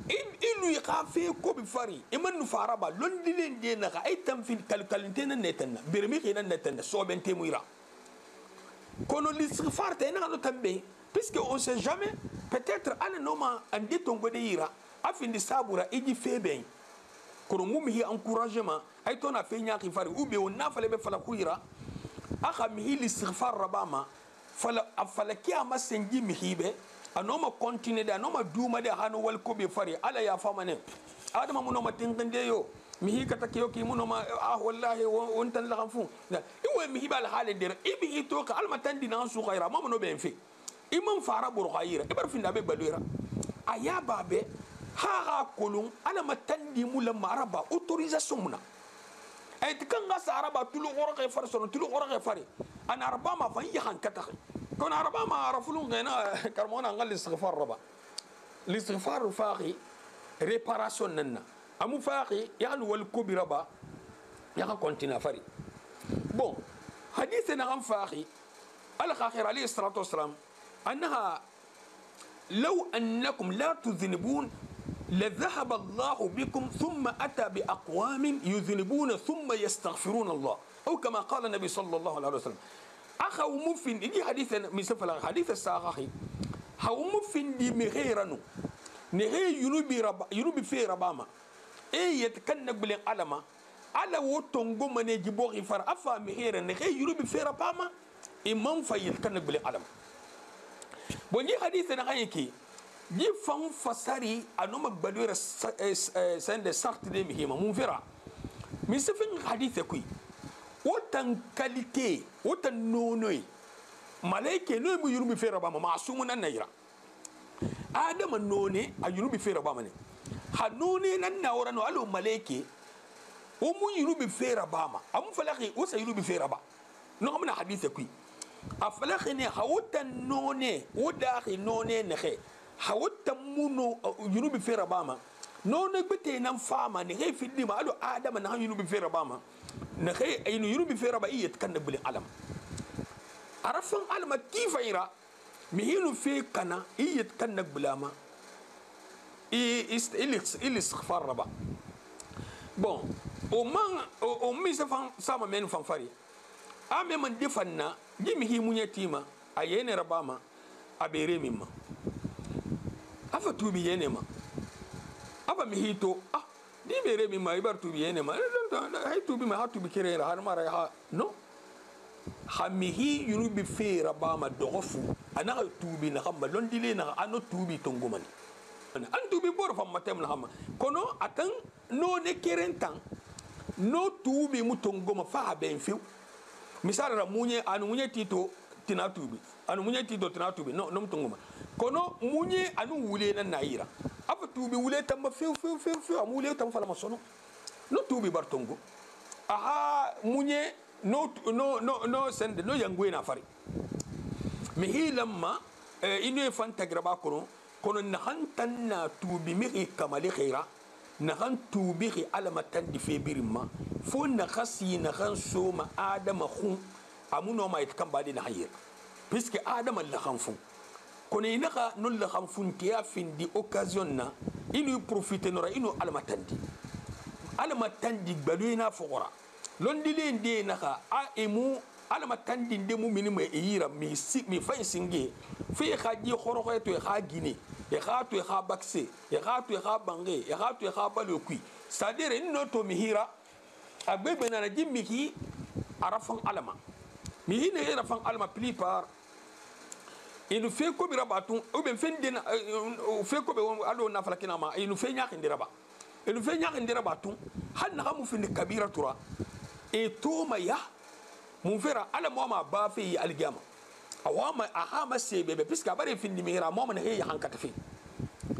ilu ya fe ko bi fari iman nu faraba londi len de na ay tam fi kalkalinte na netanna birmi khina netanna so bente muira kono l'istighfar te na no tambe puisque on sait jamais peut-être ana noma ande tongo de ira afindi sabura iji fe ben kono mum hi encouragement ay tona fe nyaaki fari ube on na fale be fala kuira aka mi l'istighfar rabama fala afala kiyama sengi mi hibe anoma continue de anoma duma de hanu wal ko be fari ala ya famane adama munoma tingende yo mi hi kata kiyo ki munoma wallahi won tan la khamfu iwe mi hibal hale der ibi to ka alma tandi na su khaira mamuno be fi imam fara bur khaira ibar fi ndabe balira aya babe ha kolun ala matandi mulam maraba autorisation muna ay tikanga saraba tulu gorge far sono tulu gorge fari ana arba ma fa yahan kata كون أربعة ما عرفوا لنا كرمونا نقول الاستغفار ربا الاستغفار فاقي ريباراسيون لنا أمو فاقي يعني والكوبي ربا يعني كونتينا فري بون حديثنا عن فاقي الأخير عليه الصلاة والسلام أنها لو أنكم لا تذنبون لذهب الله بكم ثم أتى بأقوام يذنبون ثم يستغفرون الله أو كما قال النبي صلى الله عليه وسلم أخا ومفين دي حديث مسفل حديث الساقي هاو مفين دي مغيرانو نغي ينوبي في رباما اي يتكنك بلين علما على وطنغو من يجيبوغي فار أفا مغيرا نغي ينوبي في رباما إمام فيتكنك بلين علما بني حديث نغيكي دي فان فساري أنومك بلوير سند سارت دي مهيما منفرا مسفل حديث كوي wotan qualité wotan nonoi malaike no mu yurubi fera ba ma asumu nan naira adama none a yurubi fera ba mane ha none nan na wora no alo malaike o mu yurubi fera ba ma am falaki o sa yurubi fera ba no amna hadith kui a falaki ne ha wotan none o daxi none ne xe ha wotan muno yurubi fera ba ma none bete nan fama ne xe fiddi ma alo adama na yurubi fera ba ma نخي أي يروبي في رباعية كنا بلي علم عرفن علم كيف يرى مهينو في كنا إيه كنا بلاما إيه استغفار ربا بون ومن سفان سام من فانفاري أمي من دفنا جمي هي منيتيما أيين رباما أبيري مما أفتوبي ينما أبا مهيتو di bere mi mai bar tubi ene ma hay tubi ma hatu bi kere har mara ha no hamihi yurubi fera ba ma dogofu ana tubi na khamba lon dile na ano tubi tongomani an tubi bor fam matem na khamba kono atan no ne kerentan no tubi mu tongoma fa ben fiu misala ra munye anu munye tito tina tubi anu munye tito tina tubi no no tongoma kono munye anu wule na naira apa tubi wule tamba fiu amu wule tamba fala masono no tubi bartongo aha munye no sende no yangwe na fari mi hilamma inu fanta graba kono na hantanna tubi mi kamali khaira na han tubi alama tandi fe birima fo na khasi na han soma adama khum amuno ma it kambadi na hayir puisque adama la khanfu kono inaka non la khanfunti ya findi occasion na inu profite nora inu alama tandi gbaluina fogora londile nde naka a emu alama tandin de mu minima yira mi fa singe fi khaji khoro to kha gine e kha to kha bakse e kha to kha bange e kha to kha balokui c'est-à-dire no to mi hira agbegbe na jimmi ki arafan alama mi hine arafan alama plupart il nous fait comme rabatun ou bien fait fait comme allo na falakina ma il nous fait nyak ndiraba il nous fait nyak ndirabatun han na mu fi kabira tura e to ma ya mun fera ala mama ba fi algama awama ahama sebe puisque abare fi ndimira mama ne he hankata fi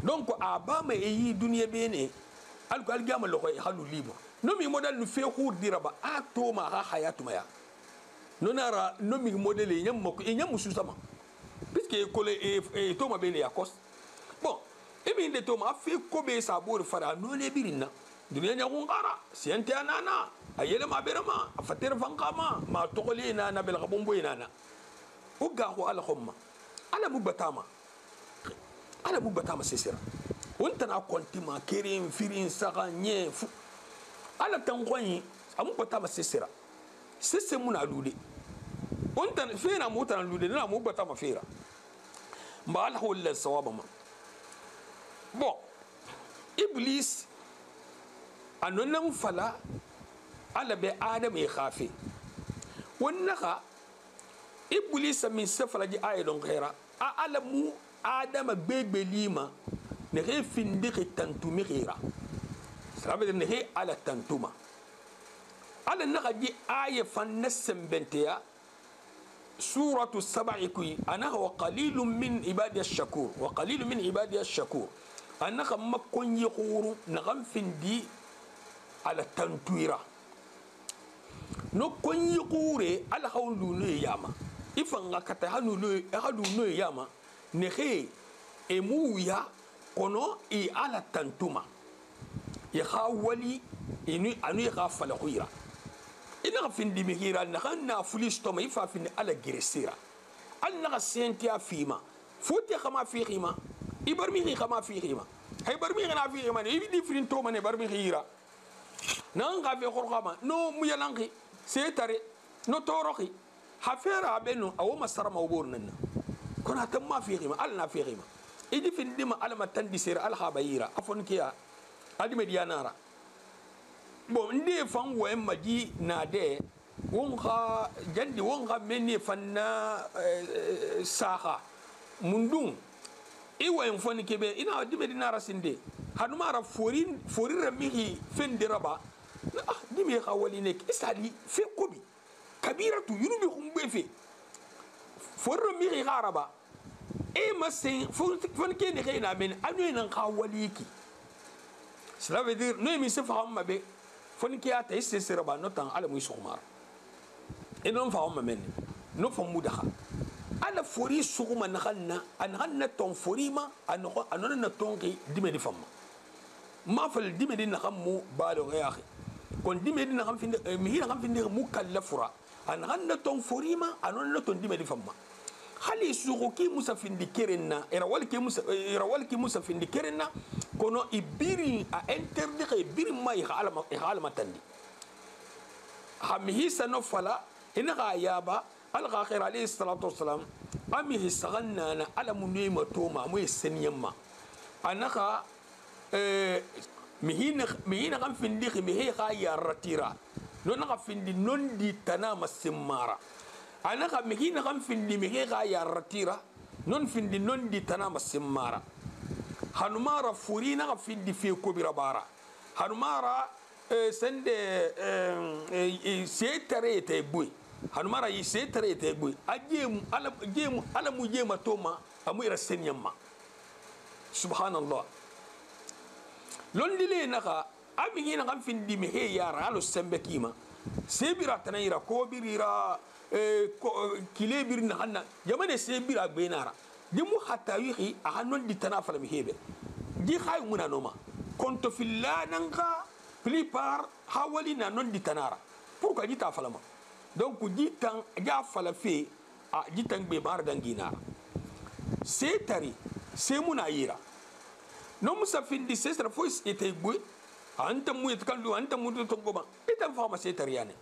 donc abama e yi dunia bene algama lo ko halu libre no mi model nous fait cour diraba a to ma ha hayatuma ya no nara no mi model e nyam mako e nyam susama puisque kole e to ma bene ya kos bon e bi de to ma fait ko be sabor fara no le birina dunia nya ngara siente anana ayele ma berama afatir fankama ma togolina na bel gabombo inana uga ho ala khumma ala mubatama sesera wonta na kontima kerin firin saka nye fu ala tangoyi amu batama sesera sese muna lude wonta fera mutana lude na mu batama fera mba ala wala sawaba ma bon iblis anonan fala ala be adam ya khafi wannaka iblis min safala ji ayedon khaira a ala mu adam gbegbe lima ne re finde ke tantumi khaira ça veut dire ne re ala tantuma ala naka ji aye fannasem benteya suratu sab'i kuy ana wa qalilun min ibadi ash-shakur wa qalilun min ibadi ash-shakur anaka makon yiquru na gamfindi ala tantuira no konyi kure ala hawlu no yama ifanga kata hanu no yama ne he emuya kono e ala tantuma ya khawali inu anu ya khafala khuira ina findi mihira na hanna fulisto ma ifa findi ala giresira anna senti afima foti khama fi khima ibarmi khama fi khima hay barmi na fi khima ne di frin to mane barmi khira nan ga fe khorkhama no muyalanki setare no toroki hafera benu aw masarama ubornana kona tamma fi khima alna fi khima idi findima alama tandi sir al khabayira afon kiya adi medianara bon ndi fan wo maji na de won kha jandi won kha menni fanna saha mundum iwa en foni kebe ina di medinara sinde hanumara forin ramihi fendiraba di me khawali nek isali fe kobi kabiratu yunubi khumbe fe forro mi gharaba e masin fon kene khina men anu nan khawali ki cela veut dire no mi se faham be fon ki ata isse seraba no tan ala mu sukhmar e non faham men no fam mudaha ala fori suguma na khanna an khanna ton forima an na tonki dimedi famma ma fal dimedi na khammu balo ya akhi kon dimedi na kham finde mi na kham finde mukallafura an khanna ton forima an na ton dimedi famma khali suguki musa finde kerenna era walki musa finde kerenna kono ibiri a interdire ibiri mai khalama tandi hamihi sanofala ina yaba الغاخر عليه الصلاة والسلام أمي هسغنا أنا على منيمة توما مو السنيما أنا خا مهين غم فندق مهي خايا رتيرا نون غم فندق نون دي تنام السمارة أنا خا مهين غم فندق مهي خايا رتيرا نون فندق نون دي تنام السمارة هنمارا فورينا غم فندق في كبيرة بارا هنمارا سند سيتري تبوي hanumara yi se tare te gbe ajemu ala mu jema toma amu ira senyamma subhanallah londile naka ami hina kam findi me he yara alo sembe kima sebira tanayira ko birira kile bir na hanna jamane sebira gbenara dimu hatta yihi a hanon di tanafala mi hebe di khay muna noma konto fillananga plupart hawali na non di tanara pourquoi di ta falama donc jitan ja fala fe a jitan be bar dangina se tari se muna yira no musa findi se stra fois ete gwe anta mu et kandu anta mu to goba itan fama se tari yani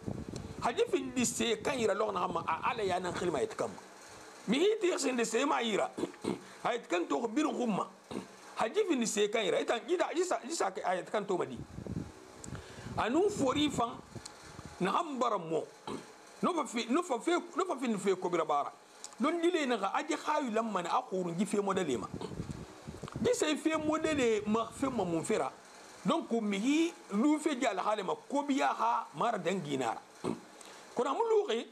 haji fin di se kan yira lo na ma ala ya nan khilma itkam mi hiti yasin di se ma yira ayat kan to bir gumma haji fin di se kan yira itan isa ayat kan to madi anu fori fan na hambara mo no fa fin fe ko bira bara don dile na ga aji khayu lamma na akhurun ji fe modele ma di se fe modele ma fe ma mun fera donc mihi lu fe jal halima ko biya ha mara danginara kona muluki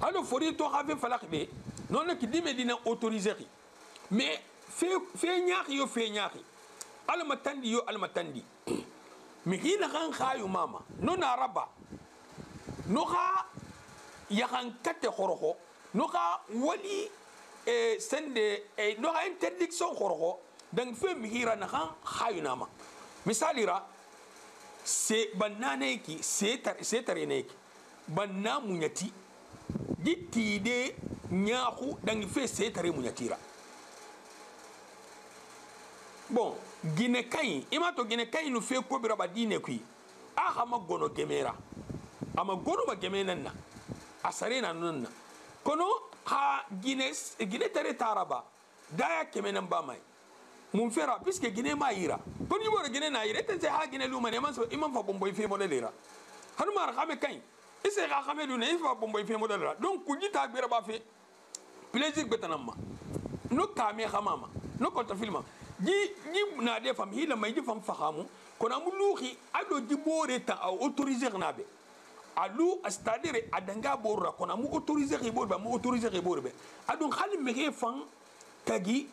alo fori to have falak be non ki di medina autorisé mais fe ñaaxi yo fe ñaaxi al matandi yo al matandi mihi na kan khayu mama non araba no kha yakan kate khoroxo no kha wali sende no kha interdiction khoroxo dang fe mihira na kan khayuna ma misali ra se banane ki se tare ne ki banna munyati gitti de nyaahu dang fe se tare munyatira bon gine kay imato gine kay no fe ko bira badine kui aha magono gemera ama gono ba gemena na asarena nunna kono ha gine tare taraba daya kemenan ba mai mun fera puisque gine ma yira to ni bora gine na yira tan se ha gine luma ne man so imam fa bomboy fe modelera hanu mar xame kay ise ga xame lu ne fa bomboy fe modelera donc ku jita gbera ba fe plaisir betanam ma no kame xamama no ko ta filma ji na de fam hila may ji fam fahamu kona mu luxi ado ji bore ta autoriser na be alu c'est-à-dire adanga borra kona mu autoriser borba mu autoriser borbe adun xali me fan tagi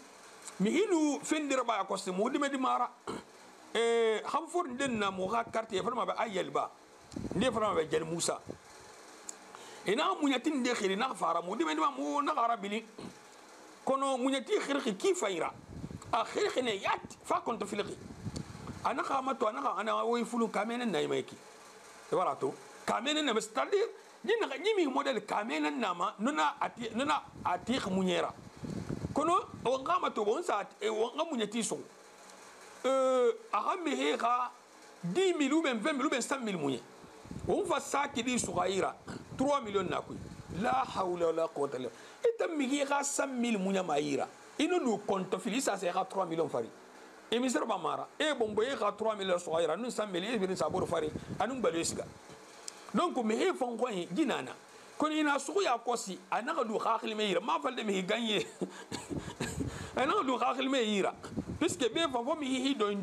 mi hilu fendira ba ko se mo dime di mara xam for den na mo ha carte vraiment ba ayel ba nde vraiment ba jel Musa ina munyatin de khiri na fara mo dime di ma mo na arabili kono munyati khiri ki fayra akhir khine yat fa konto filqi ana khamato ana way fulu kamenen nay mayki warato kamenen na c'est-à-dire ni model kamenen na ma nuna ati munyera kono o ngama to bon sa o ngamu nyati so ahame heka 10 000 ou même 20 000 ou même 100 000 munye on fa saki di sugaira 3 millions na kuy la hawla wala quwwata illa itam mi heka 100 000 munya maira ino nu konto filisa se heka 3 millions fari e misra ba mara e bombo heka 3 millions sugaira nu 100 000 e bin sabor fari anu balesiga donc mi he fon ko jinana kono ina sugu ya kosi anaka du khakhil meira ma falde mi gagné anaka du khakhil meira puisque be fa fo mi hi doin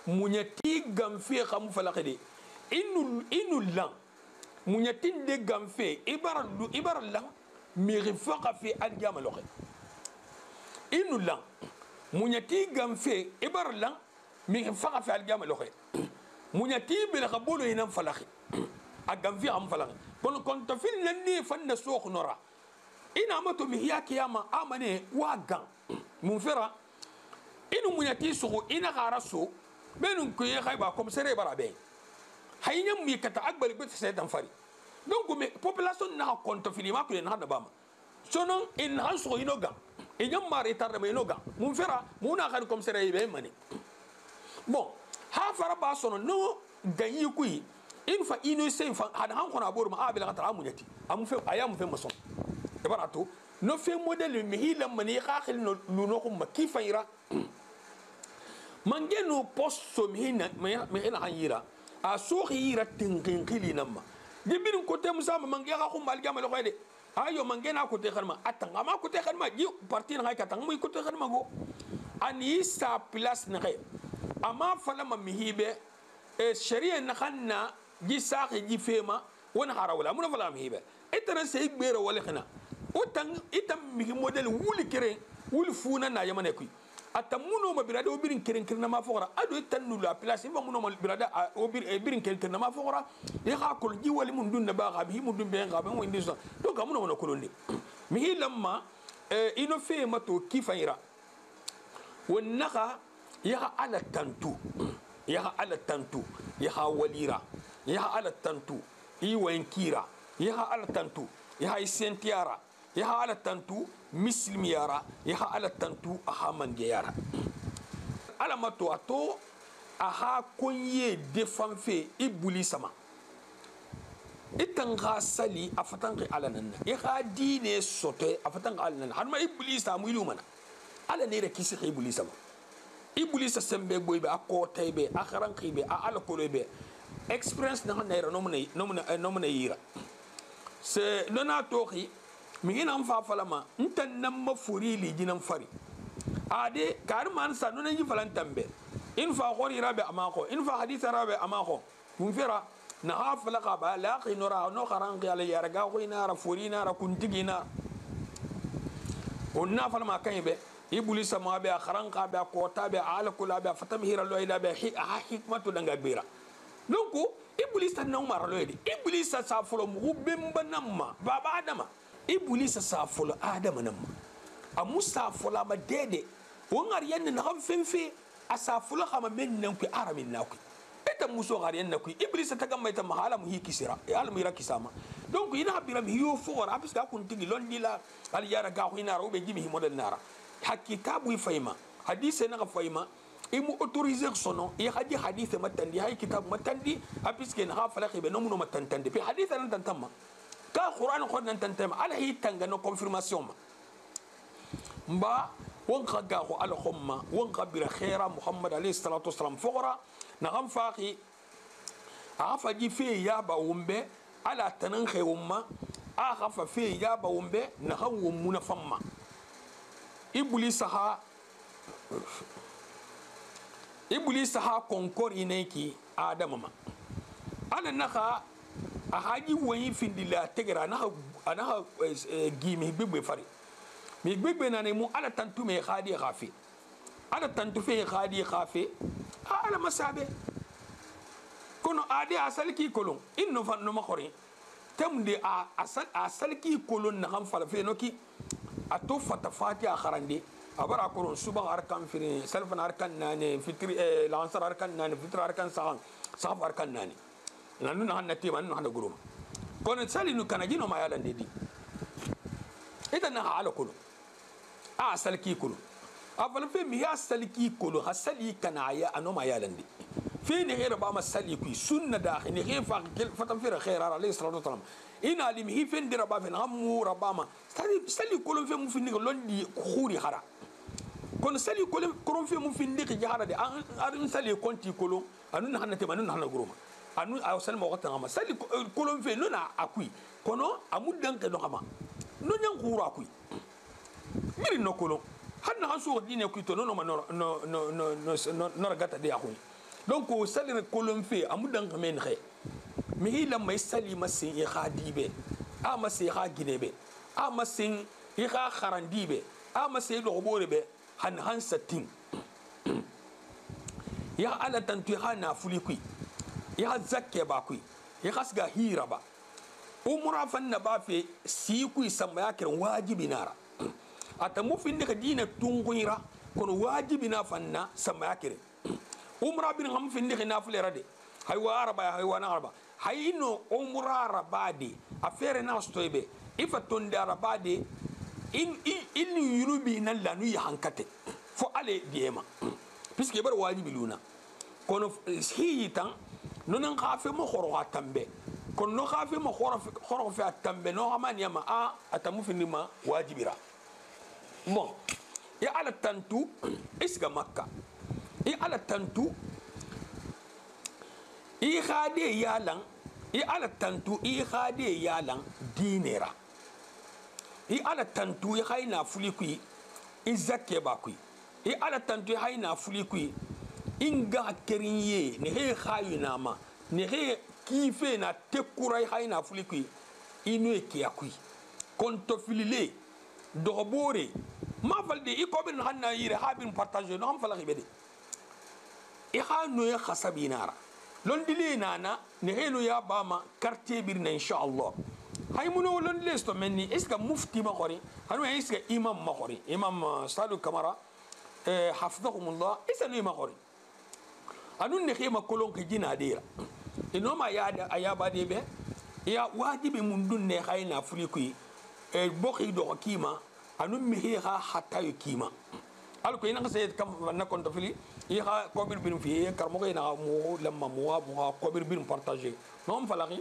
munyati gamfe kham falakede inu lan munyati de gamfe ibara lan mi rifaqa fi aljama lokhe inu lan munyati gamfe ibara lan mi rifaqa fi aljama lokhe munyati bil qabulu ina falakhe agam fi am falakhe kono konto fil nani fanna sokh nora ina mato mi hiya kiyama amane wa gan mun fera inu munyati sugu ina garaso benun ko ye khayba comme sere barabe haynyam mi kata akbal bet sedan fari donc me population na konto fil ma ko en hada bama sonon in hanso ino gan e nyam mari tarde me ino gan mun fera muna khari comme sere be mani bon ha fara ba sono no ganyi kuyi in fa ino sen fa hada han kona bor ma abila kata amunyati amu fe ayamu fe mason e barato no fe model mi hila mani khakhil no ko makifa ira mangeno posto mi hina hayira a so hira tinkin kilinamma jibin ko tem sama mangi ka ko mal gamal ko de ayo mangena ko te kharma atanga ma ko te kharma ji parti na ka tang muy ko te kharma go ani sa place na khay ama fala ma mihibe e sharia na khanna ji saxi ji fema wona harawla mun fala mihibe etana sey gbera wala khana otang itam mi model wuli kere wuli funa na yamane kuy atamuno ma birada obirin keren keren ma fora ado tannu la place ba muno ma birada obirin keren keren ma fora e ha ko ji wali mun dun ba ga bi mun dun be ga ba mo indi so donc amuno ma ko londe mi hilamma ino fe mato kifaira wonnaka ya ala tantu ya walira ya ala tantu i wankira ya ala tantu ya sentiara ya ala tantu muslim yara ya ala tantu ahaman yara ala mato ato aha konye defanfe ibuli sama itan ga sali afatan ga alanan e ga dine sote afatan ga alanan har ma iblis ta mu ilumana ala ne da kisi iblis ma iblis sembe boybe akota be akharan khibe a ala kolobe experience na na no mun yira se nona toxi mi ina fa falama ntan nam mafuri li jinan fari ade kar man sa nona yi falan tambe in fa khori rabe amako in fa hadith rabe amako mun fira na hafla ka ba la qinura no kharan qala ya raga ko ina ra furi na ra kuntigina onna falama kaybe iblis ma be kharan ka be ko ta be ala kula be fatamhira lo ila be hikmatu danga bira donc iblis tan na umar lo edi iblis sa folo mu bemba namma baba adama iblis sa folo adama namma amusa fola ma dede wongar yenn na xam fenfe asa folo xama men nan ku aramin na ku eta muso gar yenn ku iblis ta gamay ta mahala mu hikisira e al mira kisama donc ina habiram hiyo fora apis ka kun tigi lon dila al yara ga ina ro be jimi model nara hakika bu fayma hadise na fayma imu autoriser sono e hadi hadith matandi hay kitab matandi apiske na hafala khibe no muno matantande fi hadith nan tantama ka qur'an ko nan tantama ala hi tanga no confirmation ma mba won khaga ko al khumma won khabira khaira muhammad alayhi salatu wassalam fora na gam faqi afa ji fi ya ba wumbe ala tanan khayumma akhafa fi ya ba wumbe na hawu munafamma iblis ha konkor ineki adama ma ana naka a haji wani findila tegera ana gimi gbegbe fari mi gbegbe na ne mu ala tantu me khadi khafi ala tantu fe khadi khafi ala masabe kono ade asalki kolon inno fan no makhori temde asalki kolon na ham fala fe noki ato fatafati akharande abara koron suba arkan fini salfan arkan nane fitri lansar arkan nane fitri arkan saf arkan nane nanu na hanati man na gurum kono sali nu kana jino ma yalan dedi idan na hala kulu a salki kulu afal fe mi ya salki kulu hasali kana ya anoma yalan di fi ni ghayra ba ma sali ku sunna da ni khifa fatan fi khaira alayhi salatu wasalam ina lim hi fen dira ba fen hamu rabama sali kolon fe mu finni londi khuri hara kon sali kolon fe mu finni ki hara de an sali konti kolon anun hanate manun hanna groma anu awsal mo wata ngama sali kolon fe nona akui kono amudan ke do ngama no nyang khuru akui miri no kolon hanna hasu dine ku to no ragata de akui donc sali kolon fe amudan men khay mi hila mai sali masin ya khadibe a masin ya ginebe a masin ya kharandibe a masin do borebe han satin ya ala tantu ha na fulikui ya zakke ba kui ya kasga hira ba umra fanna ba fe si kui samba ya kiran wajibi nara atamu finde ka dina tunguira kono wajibi na fanna samba ya kiran umra bin ham finde ka nafule rade haywa araba haywa na araba hayno umra rabadi afere na stoybe ifa tonde rabadi in yurubi na lanu ya hankate fo ale diema puisque bar wajibi luna kono hitan nonan khafe mo khoro tambe kono no khafe mo khoro fa tambe no amani ma a atamu finima wajibira bon ya ala tantu isga makka ya ala tantu i khade yalan i ala tantu i khade yalan dinera i ala tantu i khayna fulikui i zakke bakui i ala tantu i khayna fulikui inga kerinye ne he khayna ma ne he kife na tekura i khayna fulikui inu ekiyakui konto filile dobore ma valde i ko bin hanna yire habin partager no am fala khibede i khanu ya khasabinara londile nana ne heno ya bama quartier birna inshallah hay muno londile sto menni eska mufti ma khori hanu eska imam ma khori imam salu kamara hafidhahumullah isanu ma khori anu ne khima kolon ke jina dira inoma ya da ayaba de be ya wajibi mundun ne khayna fulikui bokhi do kima anu mi ha hatta yukima alko ina sayed kam na konto fili ya kobir bin fi karmo ina mo lamma mo ko bir bin partager non falaki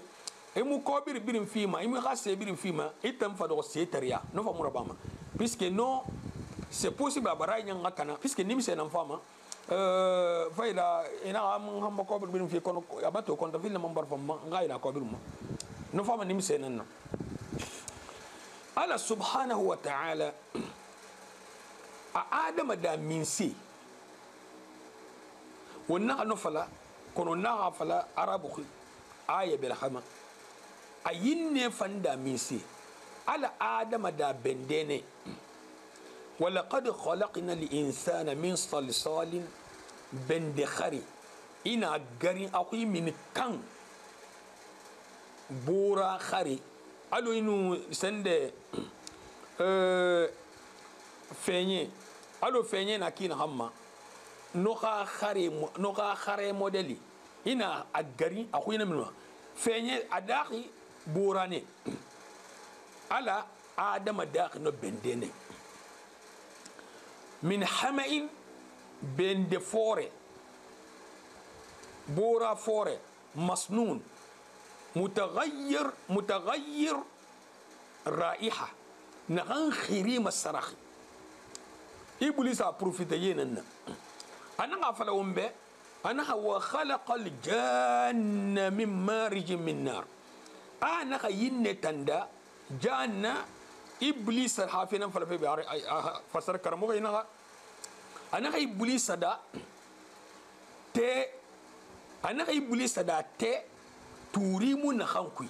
emu ko birim fima emu ga se birim fima itam fa do se taria no fa murabama puisque non c'est possible abara nyanga kana puisque nimse nan fama faida ina am hamba ko birim fi kono abato kon da fil na mambar fama ngaina ko birim no fama nimse nan ala subhanahu wa ta'ala a adama da minsi wannan no fala kono na fala arabu aya bil hama ayinne fanda minsi ala adama da bendene wala qad khalaqna al insana min salsalin bende khari ina gari akwai min kan bura khari alo inu sende fenye alo fenye na kina hamma no ka khare modeli ina agari akwai na minwa fenye adaki burane ala adama daki no bendene min hama'in bende fore bura fore masnun متغير رائحة نغان خيري مسرخ إبليس أبروفيت ينن أنا غفل أمبي أنا هو خلق الجنة من مارج من نار أنا خيين تندا جنة إبليس حافظنا فلفي فسر كرمه هنا أنا خي إبليس دا تي أنا خي إبليس دا تي turimu na hankui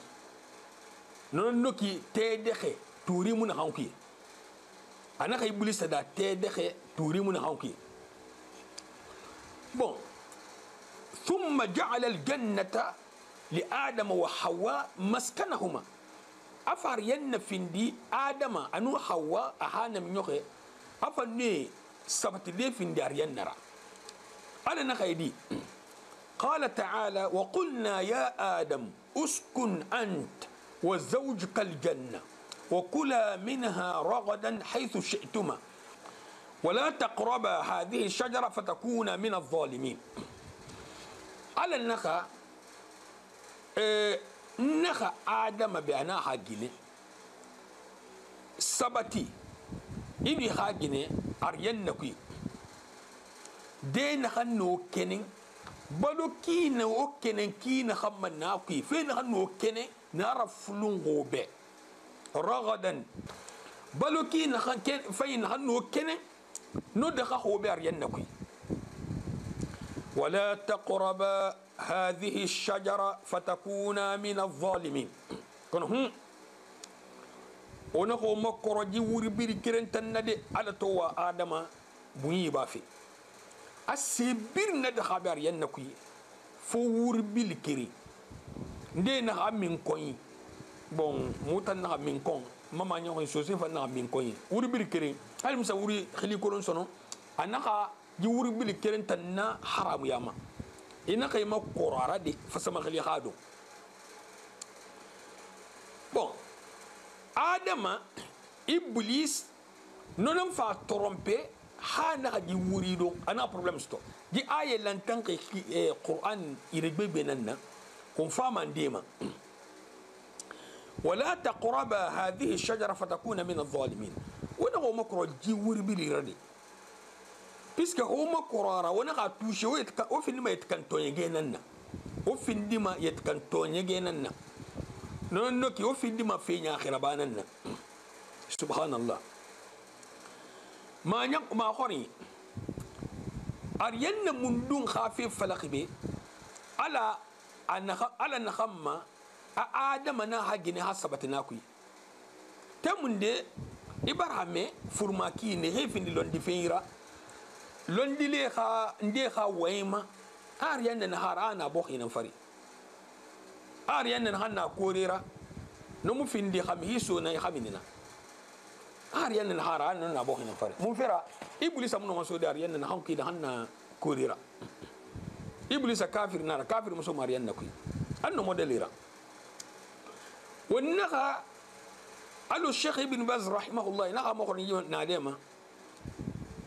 non noki te dexe turimu na hankui anaka iblis da te dexe turimu na hankui bon ثم جعل الجنة لآدم وحواء مسكنهما أفر ين فيندي آدم أنو حواء أهانا من يوخي أفني سبت لي فيندي أريان نرى أنا نخيدي قال تعالى وقلنا يا آدم اسكن أنت وزوجك الجنة وكلا منها رغدا حيث شئتما ولا تقربا هذه الشجرة فتكونا من الظالمين على النخا نخا آدم بأنا حاجني سبتي إني حاجني أريان نكوي دين خنو كنين balo kina o kenen kina khamma na ku fe na no kene na raflun gobe ragadan balo kina khan fe na no kene no de kha hobe ar yanna ku wala taqraba hadhihi ash-shajara fatakuna min adh-dhalimin kono ona ko makoro ji wuri biri kiren tanade ala to wa adama bunyi ba fi asibir na da khabar yanna kuyi fo wuri bil kiri nde na amin koyi bon mutan na amin kon mama nyo so se fa na amin koyi wuri bil kiri hal musa wuri khili kolon sono anaka ji wuri bil kirin tan na haram yama ina kay ma qurara de fa sama khili khado bon adama iblis nonom fa tromper hana di wurido ana problem sto di aye lantan ke Qur'an irigbe benanna kon fama ndema wala taqraba hadhihi ash-shajara fatakuna min adh-dhalimin wana go makro ji wuri biri radi puisque o makrara wana ka touche o finima yetkan tonye nanna o findima yetkan tonye nanna non noki o findima fe nya akhira bananna subhanallah ما نق ما خوري أرينا مندون خافي فلقبي على نخمة آدم أنا هجني حسبتنا كوي تمندي إبراهيم فرماكي نهي في لوندي فيرا لوندي ليخا نديخا ويما أرينا نهار أنا بوخي نفري أرينا نهنا كوريرا نمو في ندي خميسو نهي خميننا ariyan na hara nan na bohin fare mun fera iblis amun maso da ariyan na hanki da hanna korira iblis kafir na kafir muso mariyan na kuyi anno modelira wannaha alu sheikh ibn baz rahimahullah na ma ko ni na dema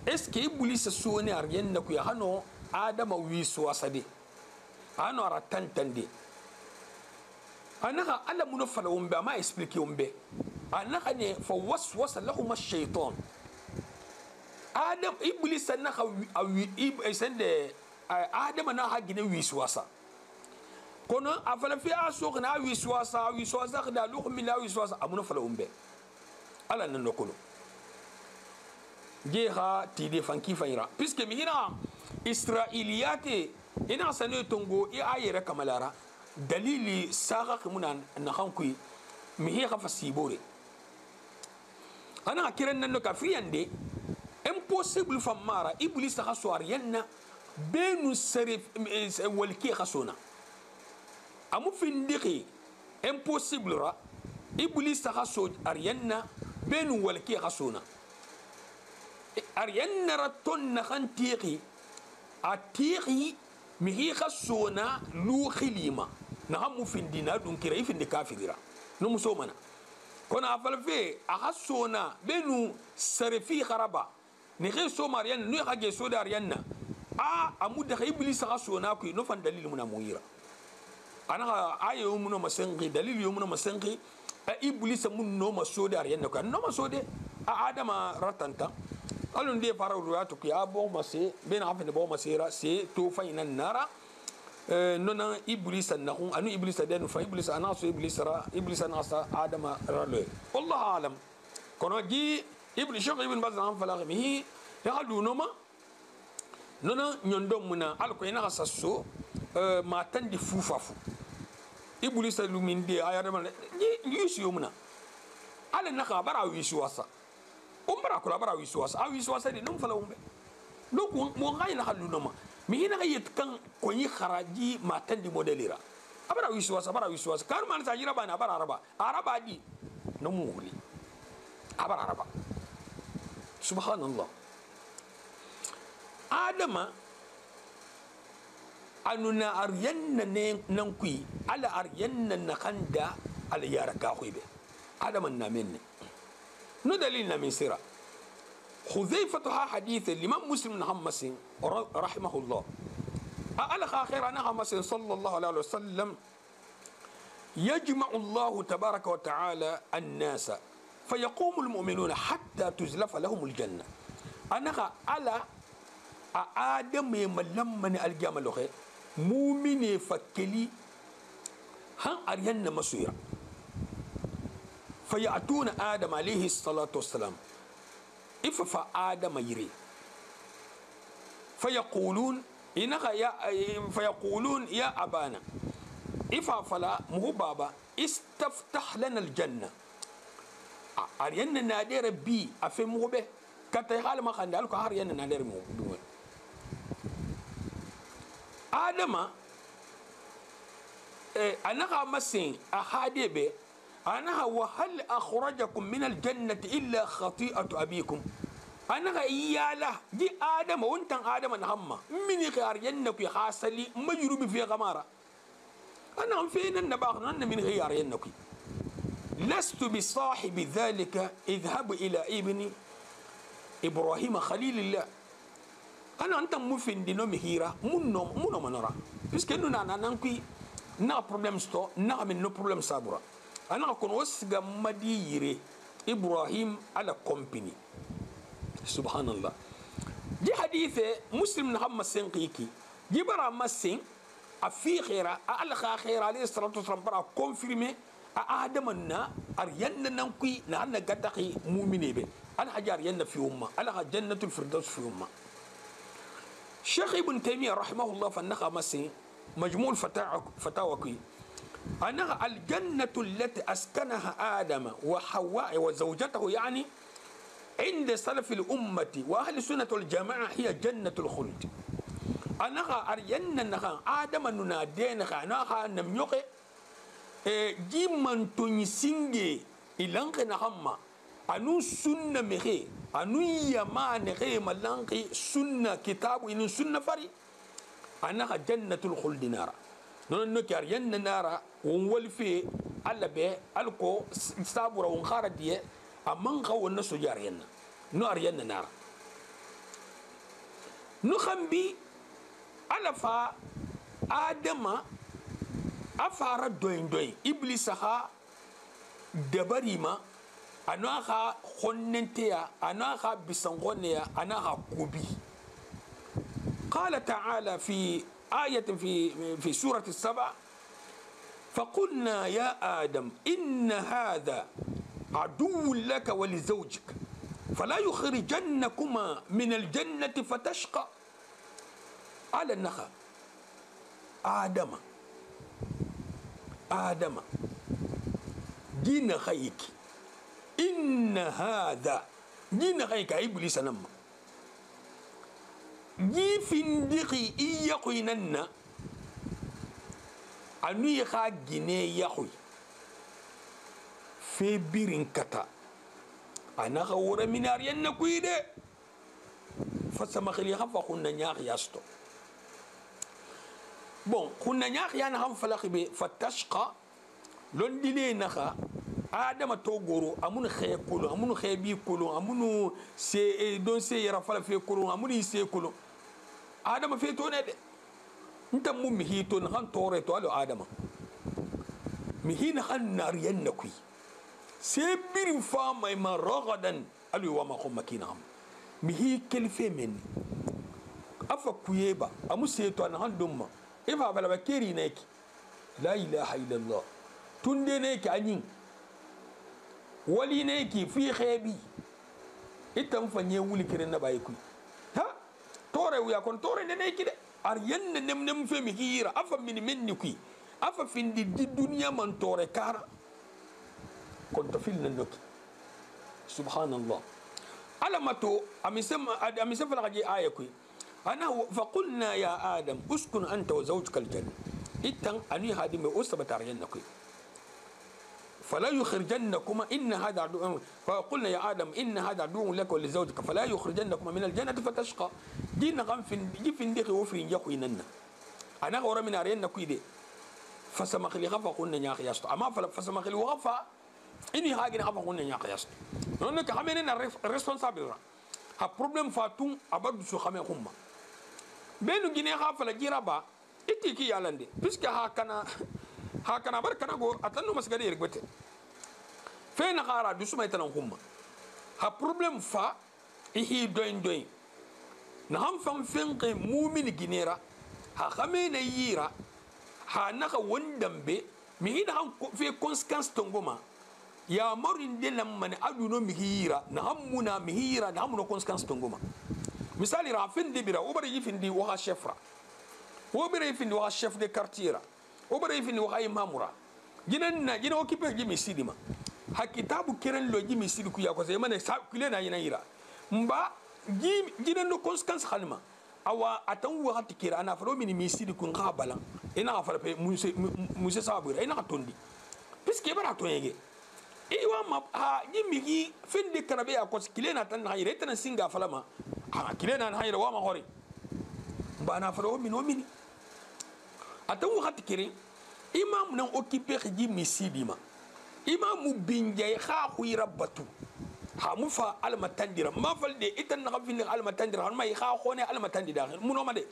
est ce que iblis so ne ariyan na kuyi hano adama wi so asade hano ara tantande anaka alla muno fala umbe ama explique umbe anaka ne fa waswasa lahum ash-shaytan adam iblis anaka sende adam na hagine wiswasa kono afala fi asuk na wiswasa da luhum la wiswasa amuno fala umbe ala nan nokolo geha tide fanki fayra puisque mi hina israiliyate ina sanu tongo i ayere kamalara dalili saga kumuna na hankui mi hi khafa sibore ana kiran nan ka fiyande impossible famara iblis ta khaswar yanna benu sarif walki khasuna amu findiki impossible ra iblis ta khaso aryanna benu walki khasuna aryanna raton na khantiki atiki mi hi khasuna lu khilima na hamu findina dun kira ifindi kafirira no musomana kona afalfe ahassona benu sarefi kharaba ni khe so marian no khage so darianna amuda iblis khasona ku no fan dalil muna muira ana ayo muno masengi dalil yo muno masengi iblis mun no maso darianna ko no maso de adama ratanta alun de fara ruatu ku abo mase ben afene bo masira se to fayna nara nona iblis annahum anu iblis denu fa iblis anasu iblis anasa adama rale wallahu alam kono ji iblis shaq ibn bazan falaq mihi yaqulu noma nona nyondo muna alko ina sasso ma tandi fufafu iblis luminde ayadama ji yusi yomuna ala naka bara wisu wasa umbara kula bara wisu wasa de num fala umbe donc mo ngayna halu noma mi hina yet kan ko yi kharaji ma tandi modelira abara wiswasa kar man sa jira bana abara araba di no muli abara araba subhanallah adama anuna aryanna ne nan kui ala aryanna na kanda ala yara ka kuibe adama na menne no dalil na min sira خذيفة حديث الإمام مسلم نحمس رحمه الله ألخ آخر نحمس صلى الله عليه وسلم يجمع الله تبارك وتعالى الناس فيقوم المؤمنون حتى تزلف لهم الجنة أنا على آدم يملمن الجمل مؤمن فكلي هن أرينا مسويا فيأتون آدم عليه الصلاة والسلام إففا آدم يري فيقولون يا أبانا إفا فلا مو بابا استفتح لنا الجنة أرينا نادر بي أفي مو به كتا يخال ما خاندي ألوك أرينا نادر مو آدم أنا مسين أحادي به أنا وهل أخرجكم من الجنة إلا خطيئة أبيكم أنا إياله دي آدم وأنت آدم نهم من غير ينك حاصلي مجروب في غمارة أنا فين النباغ أنا من غير ينك لست بصاحب ذلك اذهب إلى ابن إبراهيم خليل الله أنا أنت مفين دينو مهيرة منو منورا بس كأنه أنا نانكي نا problem sto na من no problem sabura أنا أكون وسجا مديري إبراهيم على company سبحان الله دي حديث مسلم نحمد سنقيكي دي برا مسين أفي خيرا ألخ خيرا عليه الصلاة والسلام برا كونفيرمي أعدمنا أرينا ننقي نحن قدقي مؤمنين به أنا حجار ينا في أمة أنا جنة الفردوس في أمة الشيخ ابن تيمية رحمه الله فنخا مسين مجموع فتاوى أنا الجنة التي أسكنها آدم وحواء وزوجته يعني عند سلف الأمة وأهل السنة والجماعة هي جنة الخلد أنا أرينا نخا آدم ننادين خاناها نميوكي جيمان تنسينجي إلانك نخما أنو سنة مخي أنو يمان خي ملانك سنة كتاب إنو سنة فري أنا جنة الخلد نارا نحن كارينا نارا ونولفي على به الكو سابورا ونخاردية أمان خو الناس جارينا نارينا نارا نخم بي على فا آدم afara doin iblisa ha dabarima ana ha khonnenteya ana ha bisangoneya ana ha kubi قال تعالى في آية في سورة السبع فقلنا يا آدم إن هذا عدو لك ولزوجك فلا يخرجنكما من الجنة فتشقى على النخا آدم جينا خيك إن هذا جينا خيك إبليس نما جي فندقي إيقوي ننا أنو يخا جيني يخوي في بيرين كتا أنا خورا من أريان نكوي دي فسما خلي خفا خنا نياخ ياستو بون خنا نياخ يانا خم فلاخي بي فتشقى لون ديلي نخا آدم توغورو أمون خي كولو أمون خي بي كولو أمون سي دون سي يرفال في كولو أمون يسي كولو آدم في توني دي انت مو مهيتو نخان توريتو ألو آدم مهي نخان ناريان نكوي سيبير فاما ما رغدا ألو وما خم مكينهم مهي كلفة مني أفا كويبا أمو سيتو نخان دوما إفا بلا بكيري نيكي لا إله إلا الله تندي نيكي أنين ولي نيكي في خيبي إتم فنيه ولي كرنا بايكوي ها توري ويا كون توري نيكي ده أريان نم في مهيرة أفا مني كوي أفا فين دي الدنيا من توري كارا كنت فيلنا نوكي سبحان الله على ما تو أمي سمع لغاية آية كوي أنا فقلنا يا آدم اسكن أنت وزوجك الجنة إتن أني هذه من أسبة أريان كوي فلا يخرجنكما إن هذا عدو فقلنا يا آدم إن هذا عدو لك ولزوجك فلا يخرجنكما من الجنة فتشقى دينا غم في ندخي وفرين يخوي ننا أنا غورا من أرينا كوي دي فسمخ لي غفا قلنا يا أخي يستو أما فسمخ لي وغفا إني هاجي غفا قلنا يا أخي يستو نونك خميننا ريسبونسابل ها بروبليم فاتون أبدو سو خمين خمّا بينو جيني غافا لجيرابا إتيكي يالندي بسكي هاكنا بركنا غو أتنو مسجدي يركبته فين غارا دوسما يتنو خمّا ها بروبليم فا إهي دوين نهم فنقي مؤمن جنيرا ها خمين ييرا ها نخا وندم بي مهين هم في كونسكانس تنغوما يا مرين دي لمن أدونو مهيرا نهمنا مهيرا نهمنا كونسكانس تنغوما مثالي رافين دي بيرا وبري يفين دي وها شفرا وبري يفين دي وها شف دي كارتيرا وبري يفين دي وها إمامورا جنا وكيبه جيمي سيدما ها كتابو كيرن لو جيمي سيدي كويا كوزي يماني ساب كلنا ينايرا مبا جنا نو كونسكانس خالما awa atan wakati kira ana faro mini misidi kun ka balan ina fara pe musa sabura ina tondi piske bara to yege e wa ma ha jimigi finde karabe ya ko kilena tan hayre tan singa falama ha kilena hayre wa ma hori ba na faro mini atan wakati kire imam nan okipe ji misidi ma imam binjay kha khuyra batu ha mufa almatandira ma falde itan na gafin almatandira har mai kha khone almatandi dakhil muno ma de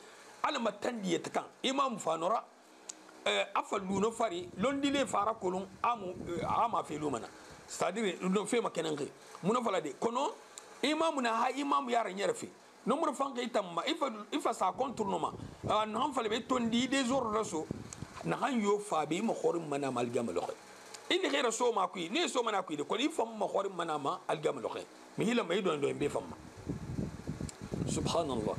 almatandi yatakan imam fanora afalu no fari londile fara kolon ama fe lumana c'est-à-dire no fe makenan ke muno fala de kono imam na ha imam yara nyerfe no mur fanke itamma ifa sa contournement na fala be tondi des ordres raso na han yo fa be mo khorim mana mal gamalo إني غير سو ما كوي ني سو ما ناكوي ده كل يفهم ما خورم منا ما الجمل خير مهلا ما يدون دوين بيفهم سبحان الله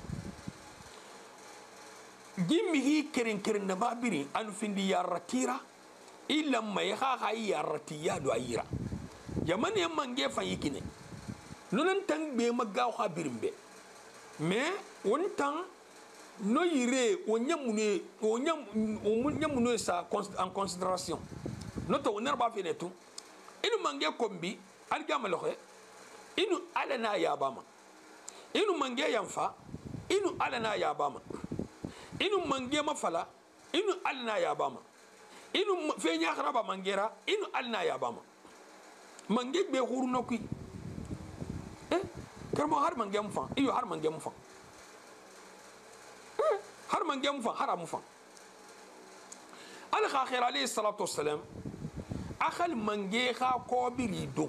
جيم هي كرين نبابري أن فيندي يا رتيرا إلا ما يخا هاي يا رتيا دو أيرا جمان يمان جي فايكيني نون تان بي ما غاو خابيرم بي مي ون تان no yire onyamune sa en considération noto onerba fenetu inu mange kombi algama loxe inu alana yabama inu mange yanfa inu alana yabama inu mange mafala inu alana yabama inu fenya kharaba mangera inu alana yabama mange be khuru nokui karmo har mange mfa iyo har mange mfa har mange mfa haramu fa al khakhir alayhi salatu wassalam akhal mange kha ko biri do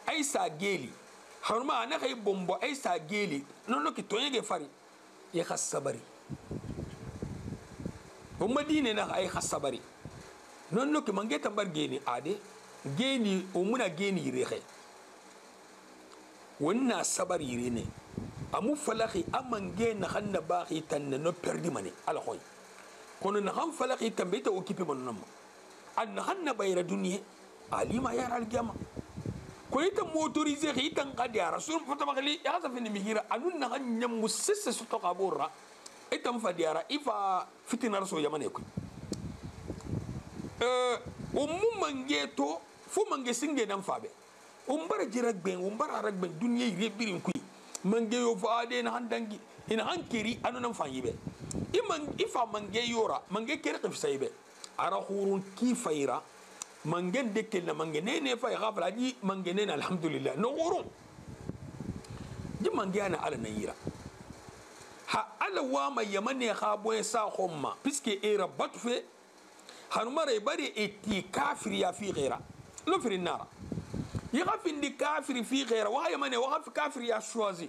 ay sa geli harma na kay bombo ay sa geli non ki to yege fari ya khasabari o madine na ay khasabari non ki mange tambar geni ade geni o muna geni rehe wonna sabari rene amu falakhi amange na hanna bahi tan no perdi mane ala khoy kono na han falakhi tambe ta okipe manam an hanna bayra duniya alima ya al jama ko ita motoriser hitan qadiya rasul fatama khali ya sa fini mihira anun na hanya musassa su to qabura ita mfadiara ifa fitina rasul yamane ko ummu mange to fu mange singe dan fabe umbara jiragben umbara ragben duniya rebirin ku mange yo faade na handangi ina hankiri anu nan fanyibe iman ifa mange yora mange kere qif saybe ara khurun kifayra mange dekel na mange ne fa ghafla di mange ne alhamdulillah no khurun di mange ana ala nayira ha ala wa ma yamane khabo sa khomma puisque era batfe hanumare bari eti kafir ya fi ghira lo fi nara يغفي عندي كافر في غيره وهي من وغف كافر يا شوازي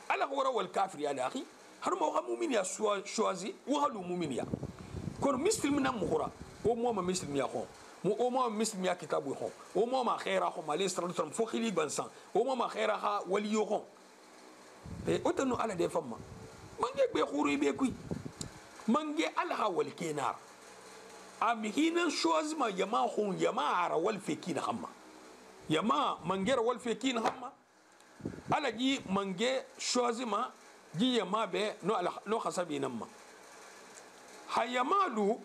على غورا والكافر يا اخي هرم وغ مؤمن يا شوازي وهلو مؤمن يا كون مسلم من مخرا ومو ما مسلم يا خو مو ما مسلم يا كتاب خو ومو ما خيره خو عليه الصلاه والسلام فخلي بنسان ومو ما خيره ولي خو اوتنو على دي فما مانجي بي خوري بي كوي مانجي على والكينار ام هنا شوز ما يما خو يما عرا والفكين خما yama mangera wal fekin hamma ala ji mange shozima ji yama be no ala no khasabi namma hayamalu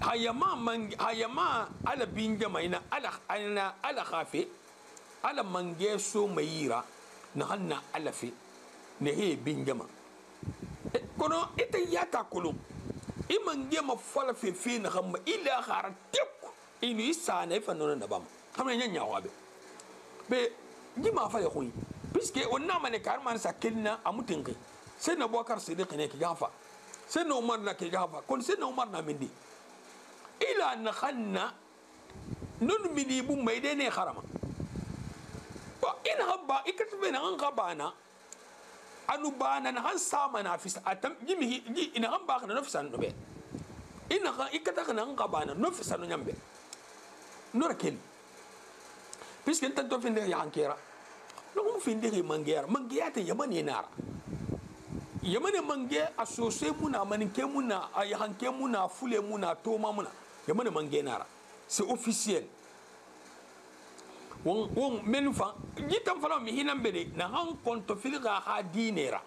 hayama ala binja maina ala khafi ala mange so mayira na hanna ala fi ne he binjama kono ita yata kulum imange ma fala fe na hamma ila kharatek inu isana fa no na bam kamar yan yawa be ji ma fa ya khoyi puisque on na mane karman sa kelna amutin kai sai na Abubakar Siddiq ne ki gafa sai na Umar na ki gafa kon sai na Umar na mindi ila na khanna nun mini bu mai dai ne harama ba in habba ikatbe na an gabana anu bana na han sama na fis atam jimi ji ina han ba kana nafsan no be ina ha ikata kana an gabana nafsan no nyambe nora kel puisque tanto finde ya ankera no mo finde ke mangera mangera te yamani nara yamani mange asose muna maninke muna ay hanke muna fule muna toma muna yamani mange nara c'est officiel won menfa gitam fala mi hinan bede na han konto filga ha dinera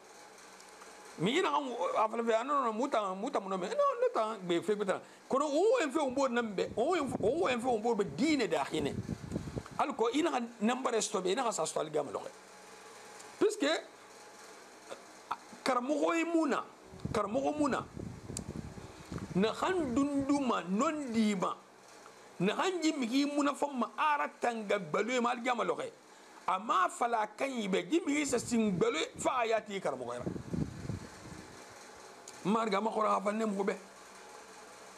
mi ina han afala be anono muta muno me no ta be fe beta kono o en fe on bod nambe o en fe on bod be dine da khine alko ina number stobe ina sa sto algam lo puisque karmogo muna na han dunduma non dima na han jimhi muna famma aratanga balwe mal gam lo amma fala kan yibe jimhi sa sing balwe fa ayati karmogo era marga ma khora fa nem gobe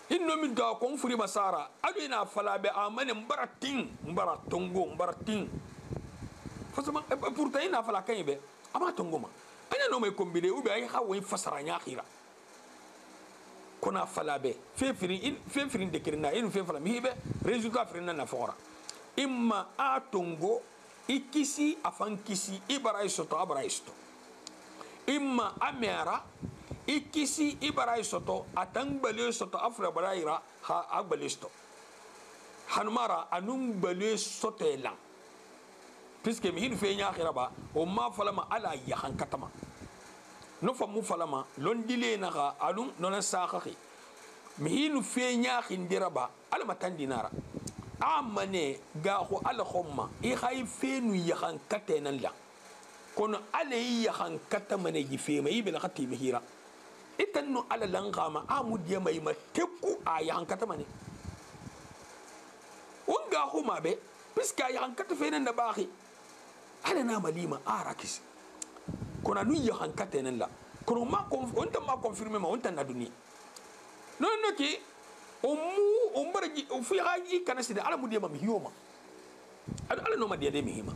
inno min da kon furi masara adu ina fala be amane mbaratin fasama pourtant ina fala kan be ama tongoma ana no me kombine ubi ay hawo fasara nya khira kona fala be fefirin de kirna inu fe fala mi be resultat frina na fora imma atongo ikisi afankisi ibaraisto to abraisto imma amera ikisi ibarai soto atang bale soto afra baraira ha agbalisto hanmara anum bale soto elan puisque mi hin fe nya khiraba o ma falama ala ya hankatama no famu falama lon dile na ga alum non sa khahi mi hin fe nya khindiraba ala matandinara amane ga ko ala khomma i khay fe nu ya hankatenan la kono ala ya hankatama ne gife mai bela khati mihira itannu ala langama amudiya mai mateku aya hankata mane wanga huma be piska ya hankata fenen da bahi ala na malima arakis kona nu ya hankata nan la kono ma onta ma confirmer ma onta na duniya non ki o mbarji o fi haji kana sida ala mu de mam hiyoma ala no ma de mi hima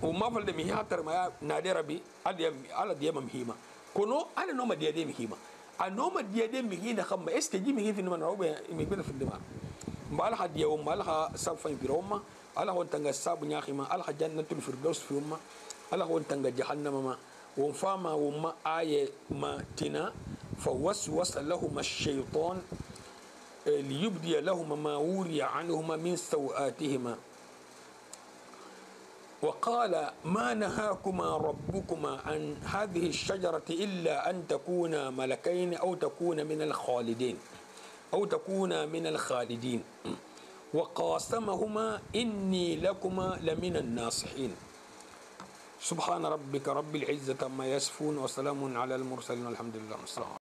o ma fal de mi hatar ma na de rabbi ala de mam hima kono ala no ma de mi hima a no ma de mi hina khamma est ce ji mi hifi man rawbe mi bela fi dima mbal ha de o mbal ha sab fa fi roma ala hon tanga sabu nyakhima ala jannatul firdaus fi umma ala hon tanga jahannama ma wo fama wo ma aye ma tina فوسوس لهما الشيطان ليبدي لهما ما وري عنهما من سوآتهما وقال ما نهاكما ربكما عن هذه الشجرة إلا أن تكونا ملكين أو تكونا من الخالدين وقاسمهما إني لكما لمن الناصحين سبحان ربك رب العزة ما يصفون وسلام على المرسلين والحمد لله.